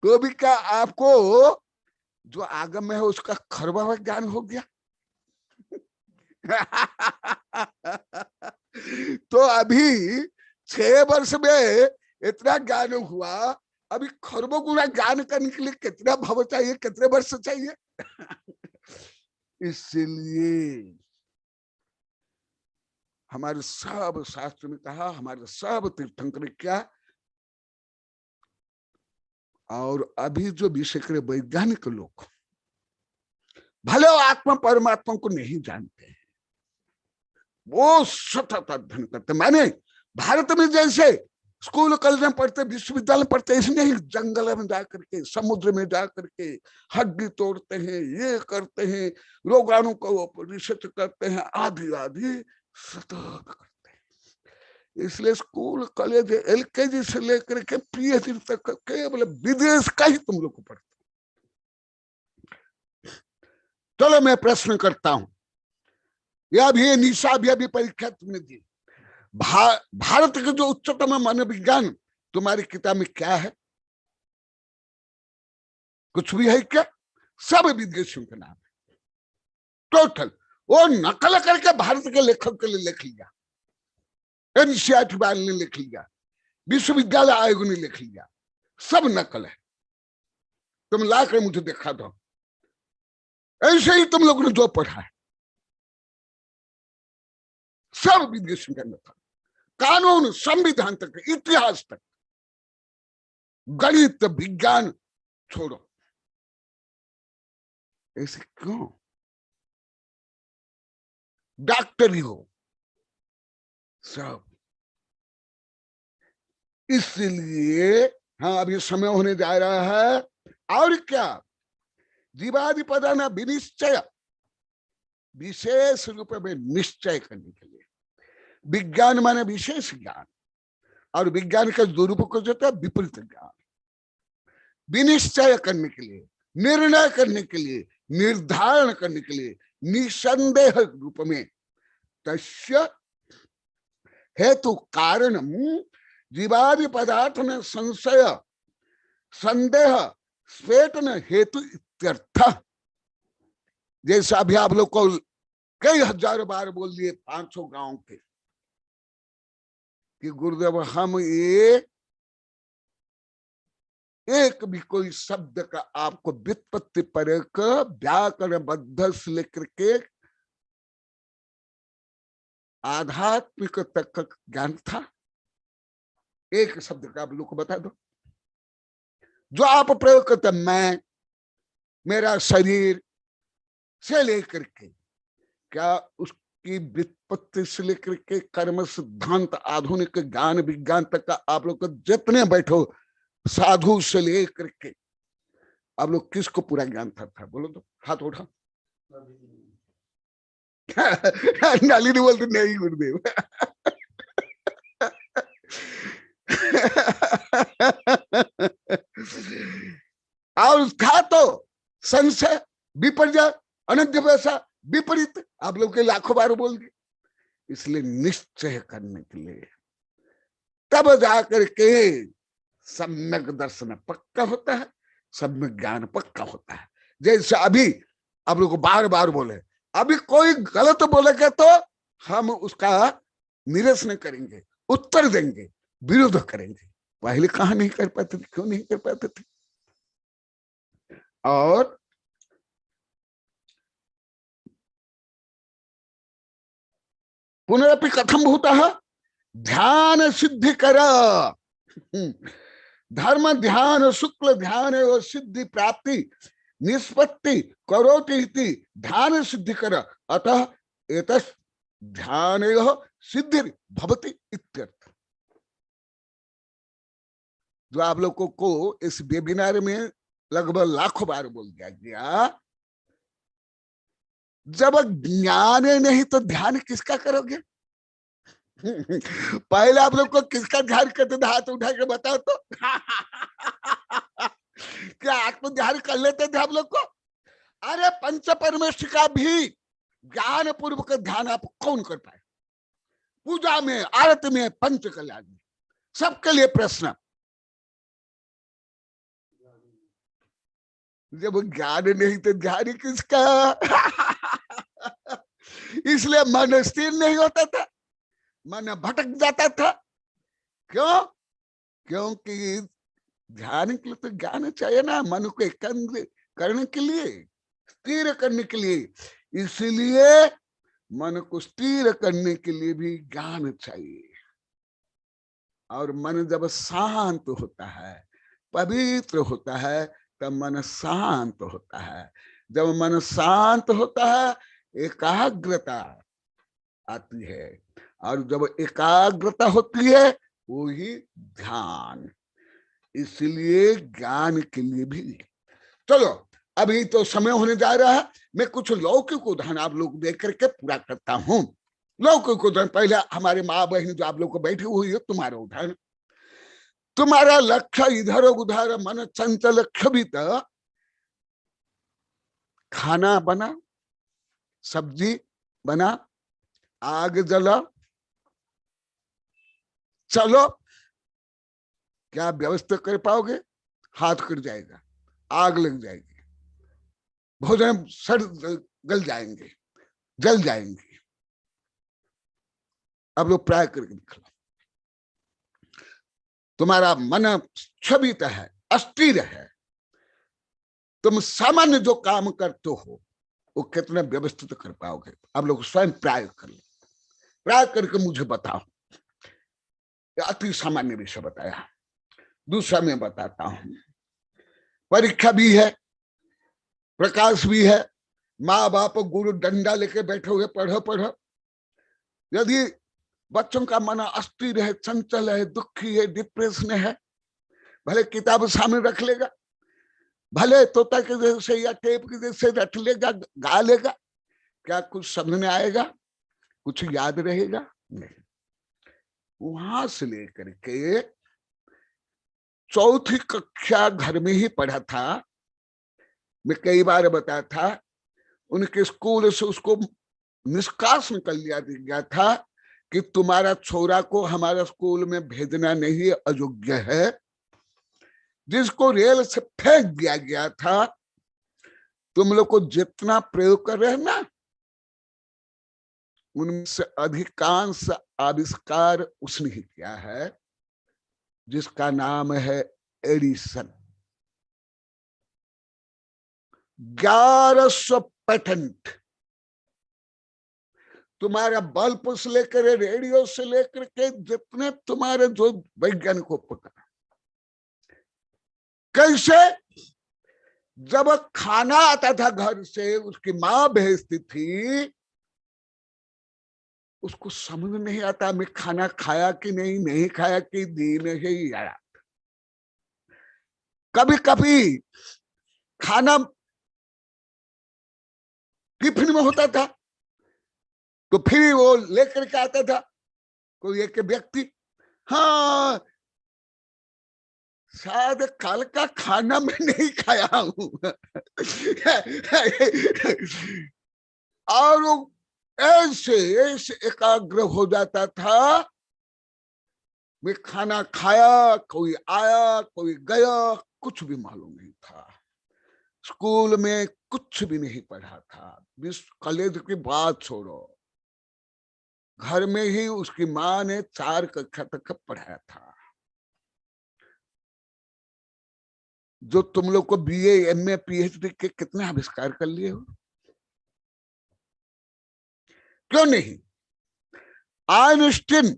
तो भी क्या आपको जो आगम है उसका खरबा ज्ञान हो गया? तो अभी 6 वर्ष में इतना ज्ञान हुआ, अभी खरबों गुना ज्ञान करने के लिए कितना भव चाहिए, कितने वर्ष चाहिए? इसलिए हमारे सब शास्त्र में कहा, हमारे सब तीर्थंकर ने किया। और अभी जो विषय करे वैज्ञानिक लोग भले आत्मा परमात्मा को नहीं जानते हैं, वो सतत अध्ययन करते। माने भारत में जैसे स्कूल कॉलेज में पढ़ते, विश्वविद्यालय में पढ़ते, इसलिए ही जंगल में जाकर के, समुद्र में जाकर के हड्डी तोड़ते हैं, ये करते हैं, रोगाणु को रिसर्च करते हैं, आदि आदि सतत करते हैं। इसलिए स्कूल कॉलेज LKG से लेकर के PhD तक केवल विदेश का ही तुम लोग को पढ़ते। चलो मैं प्रश्न करता हूं, यह भी निशा भी परीक्षा तुमने दी। भारत के जो उच्चतम मनोविज्ञान तुम्हारी किताब में क्या है? कुछ भी है क्या? सब विदेशियों के नाम है टोटल। वो नकल करके भारत के लेखक के लिए लिख लिया, NCERT वाले ने लिख लिया, विश्वविद्यालय आयोग ने लिख लिया, सब नकल है। तुम लाकर मुझे दिखा दो, ऐसे ही तुम लोगों ने जो पढ़ा है सब विदेशियों के नकल। कानून, संविधान तक, इतिहास तक, गणित, विज्ञान छोड़ो। ऐसे क्यों? डॉक्टरी हो सब। इसलिए हाँ, अभी समय होने जा रहा है। और क्या? जीवादि पदाना विनिश्चय, विशेष रूप में निश्चय करने के लिए। विज्ञान माने विशेष ज्ञान, और विज्ञान का दुरुपयोग होता है विपरीत ज्ञान। विनिश्चय करने के लिए, निर्णय करने के लिए, निर्धारण करने के लिए, निसंदेह रूप में तस्य हेतु कारण जीवादि पदार्थ में संशय संदेह स्फेटन हेतु इत्यर्थ। जैसा अभी आप लोग को कई हजार बार बोल दिए 500 गांव के कि गुरुदेव हम एक भी कोई शब्द का आपको व्युत्पत्ति परक व्याकरणबद्ध से लेकर के आध्यात्मिक तक का ज्ञान था? एक शब्द का आप लोग को बता दो जो आप प्रयोग करते। मैं, मेरा शरीर से लेकर के, क्या उसकी व्युत्पत्ति से लेकर के कर्म सिद्धांत आधुनिक ज्ञान विज्ञान तक का आप लोग को जितने बैठो, साधु से लेकर के आप लोग किसको पूरा ज्ञान था? बोलो तो, हाथ उठा। नाली नहीं बोलते, नहीं गुरुदेव। और था तो संशय, विपर्य, अनध्यवसा, विपरीत, आप लोग के लाखों बार बोल दिए। इसलिए निश्चय करने के लिए तब जाकर के सम्यक दर्शन पक्का होता है, सम्यक ज्ञान पक्का होता है। जैसे अभी आप लोग को बार बार बोले, अभी कोई गलत बोलेगा तो हम उसका निरसन करेंगे, उत्तर देंगे, विरोध करेंगे। पहले कहाँ नहीं कर पाते थे? क्यों नहीं कर पाते थे? और पुनरपि कथम भूतः ध्यान सिद्धि कर, धर्म ध्यान शुक्ल ध्यान और सिद्धि प्राप्ति निष्पत्ति करोति इति ध्यान सिद्धि कर, अतः एतस् ध्यान सिद्धि भवति इत्यर्थ। जो आप लोगों को इस वेबिनार में लगभग लाखों बार बोल दिया गया, जब ज्ञान नहीं तो ध्यान किसका करोगे? पहले आप लोग को किसका ध्यान करते थे? हाथ उठा के बताओ तो। क्या आत्म ध्यान कर लेते थे आप लोग को? अरे पंच परमेश्वर का भी ज्ञान पूर्वक ध्यान आप कौन कर पाए? पूजा में, आरती में, पंच कल्याण में, सबके लिए प्रश्न। जब ज्ञान नहीं तो ध्यान किसका? इसलिए मन स्थिर नहीं होता था, मन भटक जाता था। क्यों? क्योंकि ध्यान के लिए तो ज्ञान चाहिए ना, मन को एकाग्र करने के लिए, स्थिर करने के लिए। इसलिए मन को स्थिर करने के लिए भी ज्ञान चाहिए। और मन जब शांत होता है, पवित्र होता है, तब मन शांत होता है। जब मन शांत होता है, एकाग्रता आती है, और जब एकाग्रता होती है वो ही ध्यान। इसलिए ज्ञान के लिए भी। चलो अभी तो समय होने जा रहा है, मैं कुछ लौकिक उदाहरण आप लोग देख करके पूरा करता हूं। लौकिक उदाहरण, पहले हमारे माँ बहन जो आप लोग को बैठी हुई है, तुम्हारा उदाहरण, तुम्हारा लक्ष्य इधर उधर, मन चंचल क्षभित, खाना बना, सब्जी बना, आग जला, चलो, क्या व्यवस्था कर पाओगे? हाथ कट जाएगा, आग लग जाएगी, भोजन सड़ गल जाएंगे, जल जाएंगे। अब लोग प्राय करके दिखला। तुम्हारा मन क्षभित है, अस्थिर है, तुम सामान्य जो काम करते हो वो कितना व्यवस्थित कर पाओगे? आप लोग स्वयं प्राय कर लो, प्राय करके मुझे बताओ। अति सामान्य विषय बताया। दूसरा मैं बताता हूं, परीक्षा भी है, प्रकाश भी है, माँ बाप गुरु डंडा लेके बैठे हुए, पढ़ो पढ़ो। यदि बच्चों का मन अस्थिर है, चंचल है, दुखी है, डिप्रेशन है, भले किताब सामने रख लेगा, भले तोता के जैसे या टेप के जैसे रख लेगा, गा लेगा, क्या कुछ समझ में आएगा? कुछ याद रहेगा? नहीं। वहां से लेकर के चौथी कक्षा घर में ही पढ़ा था। मैं कई बार बताया था, उनके स्कूल से उसको निष्कासन कर लिया गया था कि तुम्हारा छोरा को हमारा स्कूल में भेजना नहीं, अयोग्य है। जिसको रेल से फेंक दिया गया था, तुम लोग को जितना प्रयोग कर रहे हैं ना, उनमें से अधिकांश आविष्कार उसने ही किया है, जिसका नाम है एडिसन। 1100 पेटेंट, तुम्हारा बल्ब से लेकर रेडियो से लेकर के जितने तुम्हारे जो वैज्ञानिकों पकड़ा। कैसे? जब खाना आता था घर से, उसकी माँ भेजती थी, उसको समझ नहीं आता मैं खाना खाया कि नहीं, नहीं खाया कि दिन ही आया। कभी कभी खाना टिफिन में होता था तो फिर वो लेकर के आता था कोई एक व्यक्ति, हाँ शायद कल का खाना मैं नहीं खाया हूं। और वो ऐसे ऐसे एकाग्र हो जाता था, मैं खाना खाया, कोई आया, कोई गया, कुछ भी मालूम नहीं था। स्कूल में कुछ भी नहीं पढ़ा था, कॉलेज की बात छोड़ो, घर में ही उसकी माँ ने 4 कक्षा तक पढ़ाया था। जो तुम लोग को बीए, एमए, पीएचडी के कितने आविष्कार कर लिए हो? क्यों नहीं? आइंस्टीन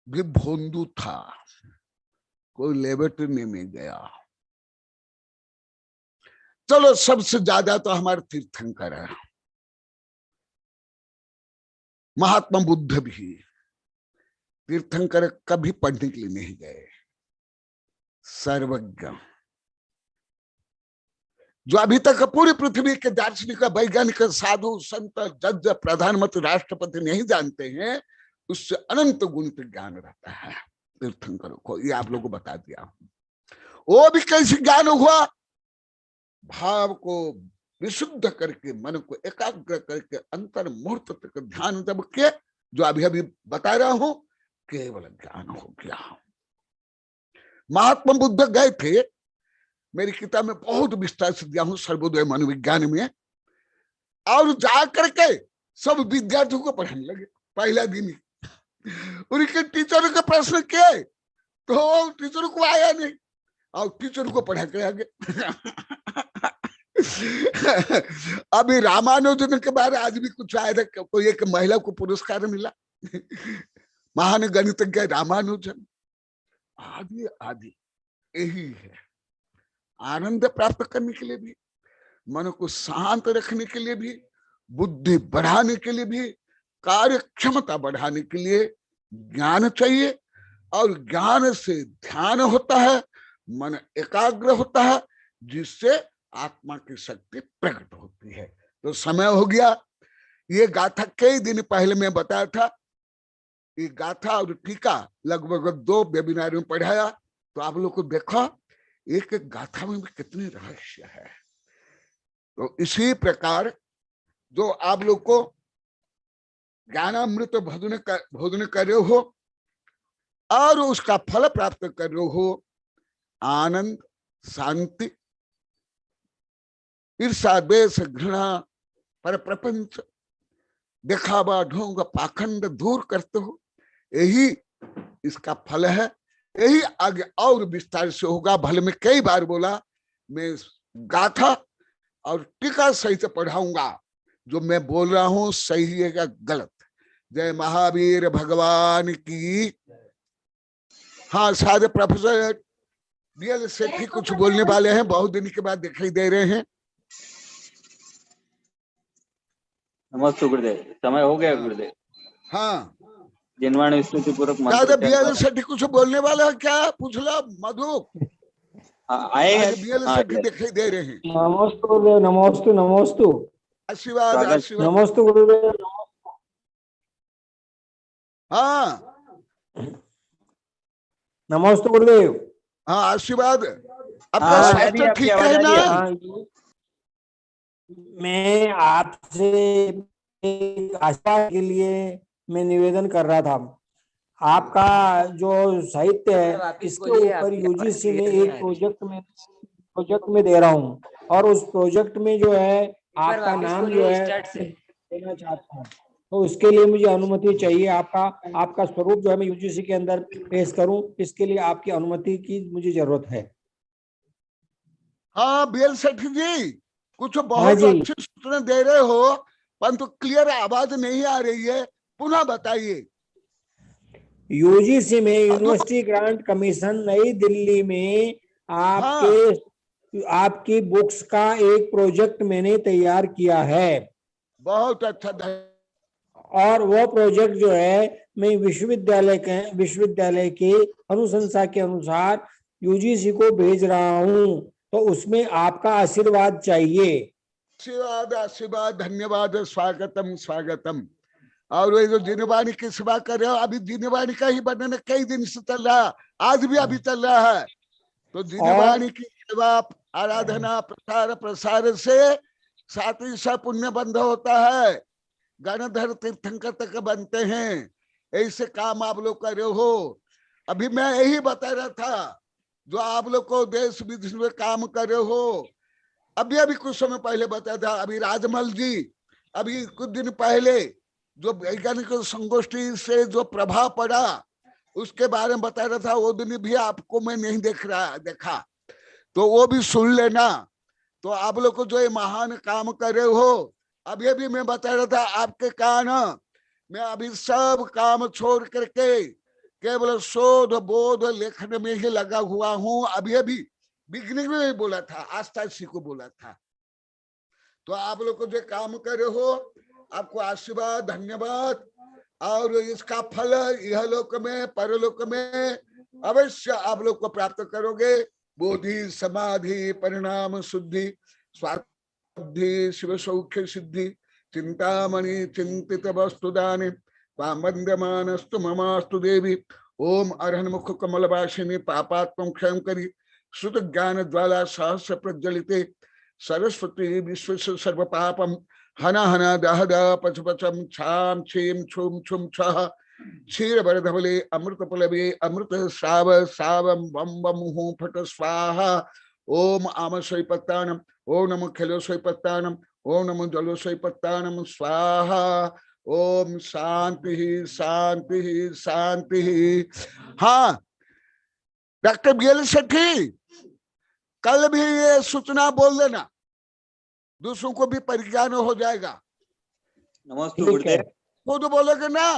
भी भोंदू था, कोई लेबोरेटरी में गया। चलो सबसे ज्यादा तो हमारे तीर्थंकर है, महात्मा बुद्ध भी। तीर्थंकर कभी पढ़ने के लिए नहीं गए, सर्वज्ञ। जो अभी तक पूरी पृथ्वी के दार्शनिक, वैज्ञानिक, साधु, संत, जज, प्रधानमंत्री, राष्ट्रपति नहीं जानते हैं, उससे अनंत गुणित ज्ञान रहता है तीर्थंकरों को। ये आप लोगों को बता दिया। वो भी कैसे ज्ञान हुआ? भाव को विशुद्ध करके, मन को एकाग्र करके, अंतर मुहूर्त तक ध्यान जब के, जो अभी अभी बता रहा हूं, केवल ज्ञान हो गया। महात्मा बुद्ध गए थे, मेरी किताब में बहुत विस्तार से दिया हूं, सर्वोदय मनोविज्ञान में। और जाकर के सब विद्यार्थियों को पढ़ाने लगे पहला दिन ही। उनके टीचरों के प्रश्न किए तो टीचरों को आया नहीं, और टीचर को पढ़ा के आगे। अभी रामानुजन के बारे आज भी कुछ आया था, कोई एक महिला को पुरस्कार मिला, महान गणितज्ञ रामानुजन आदि आदि। यही है आनंद प्राप्त करने के लिए भी, मन को शांत रखने के लिए भी, बुद्धि बढ़ाने के लिए भी, कार्य क्षमता बढ़ाने के लिए ज्ञान चाहिए। और ज्ञान से ध्यान होता है, मन एकाग्र होता है, जिससे आत्मा की शक्ति प्रकट होती है। तो समय हो गया। ये गाथा कई दिन पहले मैं बताया था, ये गाथा और टीका लगभग 2 वेबिनार में पढ़ाया। तो आप लोग को देखा एक एक गाथा में भी कितने रहस्य है। तो इसी प्रकार जो आप लोग को ज्ञानामृत भोजन कर रहे हो और उसका फल प्राप्त कर रहे हो, आनंद, शांति, ईर्षा, द्वेष, घृणा, पर प्रपंच, दिखावा, ढोंग, पाखंड दूर करते हो, यही इसका फल है। यही आगे और विस्तार से होगा। भले में कई बार बोला, मैं गाथा और टीका सहित पढ़ाऊंगा। जो मैं बोल रहा हूं सही है या गलत। जय महावीर भगवान की। हाँ, शायद प्रोफेसर बीएल सेठी कुछ बोलने वाले हैं, बहुत दिन के बाद दिखाई दे रहे हैं। नमस्ते गुरुदेव, समय हो गया गुरुदेव। हाँ, जिनवाणी स्तुति पूर्वक बीएल सेठी कुछ बोलने वाला है क्या? पूछ लो मधु। आएगा। बीएल सेठी दिखाई दे रहे हैं। नमस्ते गुरुदेव, नमस्ते नमस्ते, आशीर्वाद आशीर्वाद। नमस्ते गुरुदेव। हाँ नमस्ते गुरुदेव। हाँ, आशीर्वाद। आपका स्वास्थ्य ठीक है ना? मैं आपसे एक आशीर्वाद के लिए मैं निवेदन कर रहा था। आपका जो साहित्य है इसके ऊपर यूजीसी में एक प्रोजेक्ट में दे रहा हूँ, और उस प्रोजेक्ट में जो है आपका नाम जो है देना चाहता हूँ। तो उसके लिए मुझे अनुमति चाहिए। आपका स्वरूप जो है मैं यूजीसी के अंदर पेश करूं, इसके लिए आपकी अनुमति की मुझे जरूरत है। हाँ बीएल सेठी जी, कुछ बहुत अच्छी सूचना दे रहे हो, परंतु क्लियर आवाज नहीं आ रही है, पुनः बताइए। यूजीसी में यूनिवर्सिटी ग्रांट कमीशन नई दिल्ली में आपकी बुक्स का एक प्रोजेक्ट मैंने तैयार किया है। बहुत अच्छा। और वो प्रोजेक्ट जो है मैं विश्वविद्यालय के अनुशंसा के अनुसार यूजीसी को भेज रहा हूं, तो उसमें आपका आशीर्वाद चाहिए। आशीर्वाद आशीर्वाद, धन्यवाद, स्वागतम स्वागतम। और ये जो जिनवाणी की सेवा कर रहे हो, अभी जिनवाणी का ही वर्णन कई दिन से चल रहा, आज भी अभी चल रहा है। तो जिनवाणी की सेवा, आराधना, प्रचार प्रसार से साथ ही सब पुण्य बंध होता है, गणधर तीर्थंकर तक बनते हैं। ऐसे काम आप लोग कर रहे हो। अभी मैं यही बता रहा था, जो आप लोग को देश विदेश में काम कर रहे हो, अभी कुछ समय पहले बताया था। अभी राजमल जी अभी कुछ दिन पहले जो वैज्ञानिक संगोष्ठी से जो प्रभाव पड़ा उसके बारे में बता रहा था। वो दिन भी आपको मैं नहीं देखा, तो वो भी सुन लेना। तो आप लोग को जो ये महान काम कर रहे हो, अभी भी मैं बता रहा था, आपके कारण मैं अभी सब काम छोड़ करके केवल शोध बोध लेखन में ही लगा हुआ हूँ। अभी बिगनिंग में भी बोला था, आस्था जी को बोला था। तो आप लोग को जो काम कर रहे हो, आपको आशीर्वाद, धन्यवाद। और इसका फल यह लोक में परलोक में अवश्य आप लोग को प्राप्त करोगे। बोधि, समाधि, परिणाम, शुद्धि, स्वार्थि, शिव सौख्य सिद्धि, चिंतामणि चिंतित वस्तुदाने वंद्यमानस्तु ममास्तु देवी। ओम अरहन मुख कमल वासिनी पापात्म क्षम करी श्रुत ज्ञान ज्वाला सहस्र प्रज्वलिते सरस्वती विश्व सर्व पापम हना हना दह दह पच पचम छाम छीम छुम छुम छह क्षीर बरधवले अमृत पलवे अमृत श्राव सावम बम बम हूं फट स्वाहा। ओम आम स्वैपत्तानम, ओम नमो खेलो स्वैपत्तानम, ओम नमो जलो स्वैपत्तानम स्वाहा। ओम शांति ही शांति ही शांति ही। हाँ डॉक्टर बीएल सेठी, कल भी ये सूचना बोल देना, दूसरों को भी परिज्ञान हो जाएगा। नमस्ते ठीक है। गुरुदेव। वो तो बोलोगे ना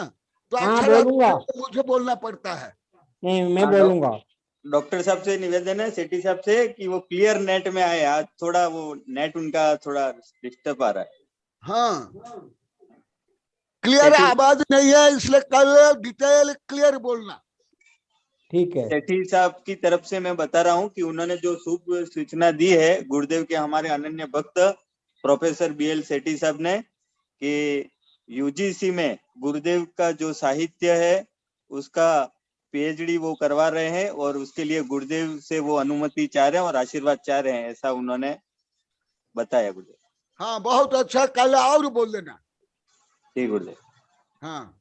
तो हाँ, अच्छा लगता बोलूंगा। है, मुझे बोलना पड़ता है। नहीं, मैं हाँ, बोलूंगा। डॉक्टर साहब से निवेदन है, सेठी साहब से, कि वो क्लियर नेट में आए। आज थोड़ा वो नेट उनका थोड़ा डिस्टर्ब आ रहा है। हाँ, क्लियर सेठी आवाज नहीं है, इसलिए कल डिटेल क्लियर बोलना। ठीक है। सेठी साहब की तरफ से मैं बता रहा हूँ कि उन्होंने जो शुभ सूचना दी है गुरुदेव के हमारे अनन्य भक्त प्रोफेसर BL सेठी साहब ने, कि UGC में गुरुदेव का जो साहित्य है उसका PhD वो करवा रहे हैं, और उसके लिए गुरुदेव से वो अनुमति चाह रहे हैं और आशीर्वाद चाह रहे हैं, ऐसा उन्होंने बताया गुरुदेव। हाँ, बहुत अच्छा, कल और बोल देना। ठीक गुरुदेव। हाँ,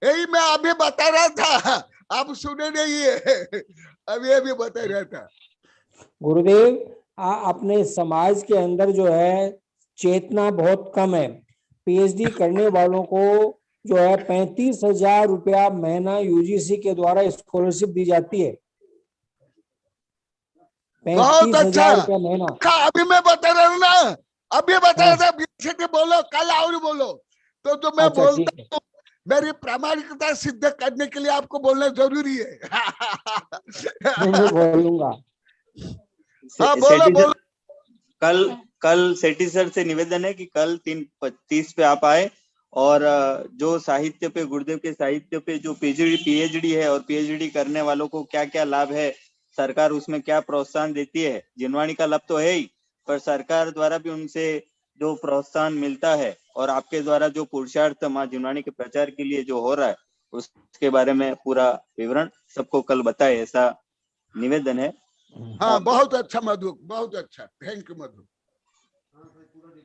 यही मैं अभी बता रहा था, आप सुने नहीं है। अभी बता रहा था। गुरुदेव, अपने समाज के अंदर जो है चेतना बहुत कम है। PhD करने वालों को जो है 35,000 रुपया महीना UGC के द्वारा स्कॉलरशिप दी जाती है। बहुत 35,000 अच्छा। रुपया महीना। अभी मैं बता रहा हूँ ना, अभी बता रहा हाँ। था। बीच से बोलो, कल और बोलो। तो जो मैं अच्छा, ठीक बोलता है। हूँ, मेरी प्रामाणिकता सिद्ध करने के लिए आपको बोलना जरूरी है। मैं बोलूंगा। हाँ, बोलो सेठी बोलो। कल सेठी सर से निवेदन है कि कल 3:25 पे आप आए, और जो साहित्य पे, गुरुदेव के साहित्य पे जो PhD है और PhD करने वालों को क्या क्या लाभ है, सरकार उसमें क्या प्रोत्साहन देती है। जिनवाणी का लाभ तो है ही, पर सरकार द्वारा भी उनसे जो प्रोत्साहन मिलता है, और आपके द्वारा जो पुरुषार्थ माँ जिनवाणी के प्रचार के लिए जो हो रहा है, उसके बारे में पूरा विवरण सबको कल बताए, ऐसा निवेदन है। हाँ, बहुत अच्छा मधु, बहुत अच्छा, थैंक यू मधु।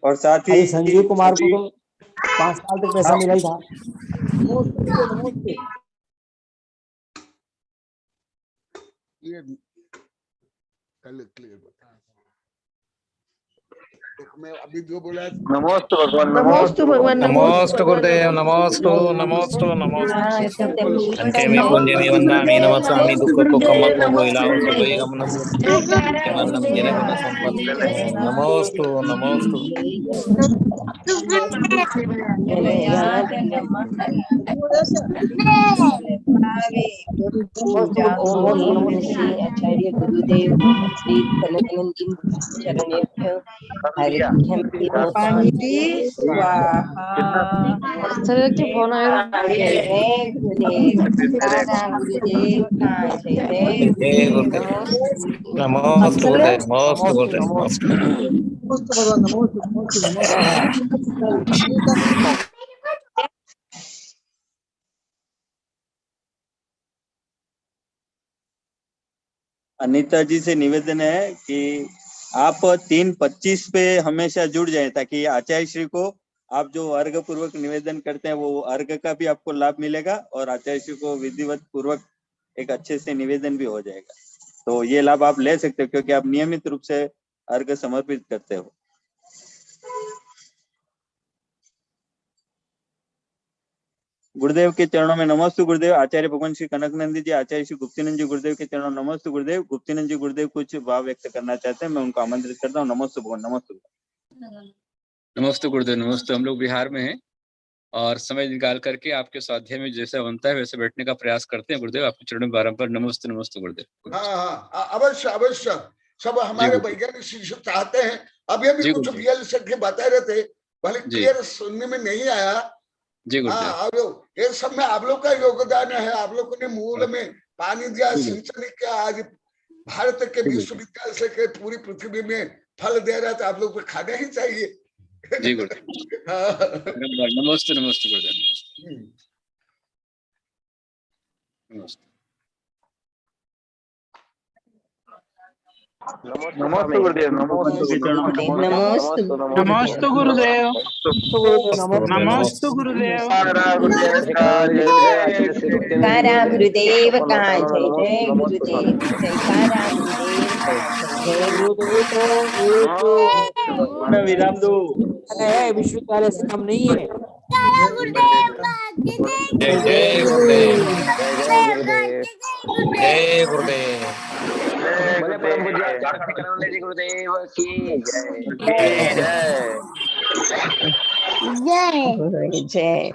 और साथ अभी ही संजीव कुमार को तो 5 साल तक पैसा मिला ही था। ये कल क्लियर बता। मैं अभी जो बोला, नमोस्तु भगवान, नमोस्तु भगवान, नमोस्तु गुरुदेव, नमोस्तु नमोस्तु नमोस्तु। कंठे में कुंजे में वंदामि नमस्वामि दुःखोपकमत्वो इलाहो सुभैगमनं यमन्नं जनगण संपत्ति। नमोस्तु नमोस्तु। आचार्य गुरुदेव श्री कनकानंद चरणेभ्यो जय गुरुदेव। नमोस्तु गुरुदेव, नमोस्तु गुरुदेव, नमोस्तु। अनीता जी से निवेदन है कि आप 3:25 पे हमेशा जुड़ जाएं, ताकि आचार्य श्री को आप जो अर्घ पूर्वक निवेदन करते हैं वो अर्घ का भी आपको लाभ मिलेगा, और आचार्य श्री को विधिवत पूर्वक एक अच्छे से निवेदन भी हो जाएगा। तो ये लाभ आप ले सकते हो, क्योंकि आप नियमित रूप से अर्घ समर्पित करते हो। गुरुदेव के चरणों में नमस्ते गुरुदेव। आचार्य भगवान श्री कनकानंद जी, आचार्य श्री गुप्तिनंद जी गुरुदेव के चरणों में नमस्ते गुरुदेव। गुप्तिनंद जी गुरुदेव कुछ भाव व्यक्त करना चाहते हैं, मैं उनको आमंत्रित करता हूँ। नमस्ते भगवान। नमस्ते नमस्ते गुरुदेव, नमस्ते। हम लोग बिहार में हैं और समय निकाल करके आपके स्वाध्याय में जैसा बनता है वैसे बैठने का प्रयास करते हैं गुरुदेव। आपके चरणों में बारंबार नमस्ते नमस्ते गुरुदेव। हाँ, अवश्य अवश्य। सब हमारे वैज्ञानिक शिष्य चाहते हैं। अभी कुछ BL से बता रहे थे, भले क्लियर सुनने में नहीं आया। और ये सब में आप लोग का योगदान है। आप लोगों ने मूल में पानी दिया, सिंचाई किया, आज भारत के विश्वविद्यालय से के पूरी पृथ्वी में फल दे रहा था। आप लोग को खाना ही चाहिए। जी गुरुदेव। नमस्ते नमस्ते गुरुदेव। नमस्ते नमोस्तु गुरुदेव, नमोस्तु गुरुदेव, नमोस्तु गुरुदेव। कारा गुरुदेव का जय जय गुरुदेव, जयकारा गुरुदेव। विराम दो। विश्वविद्यालय से कम नहीं है। जय जय गुरुदेव, जय गुरुदेव, जय गुरुदेव। पूज्य झारखंड कनक गुरुदेव की जय जय जय।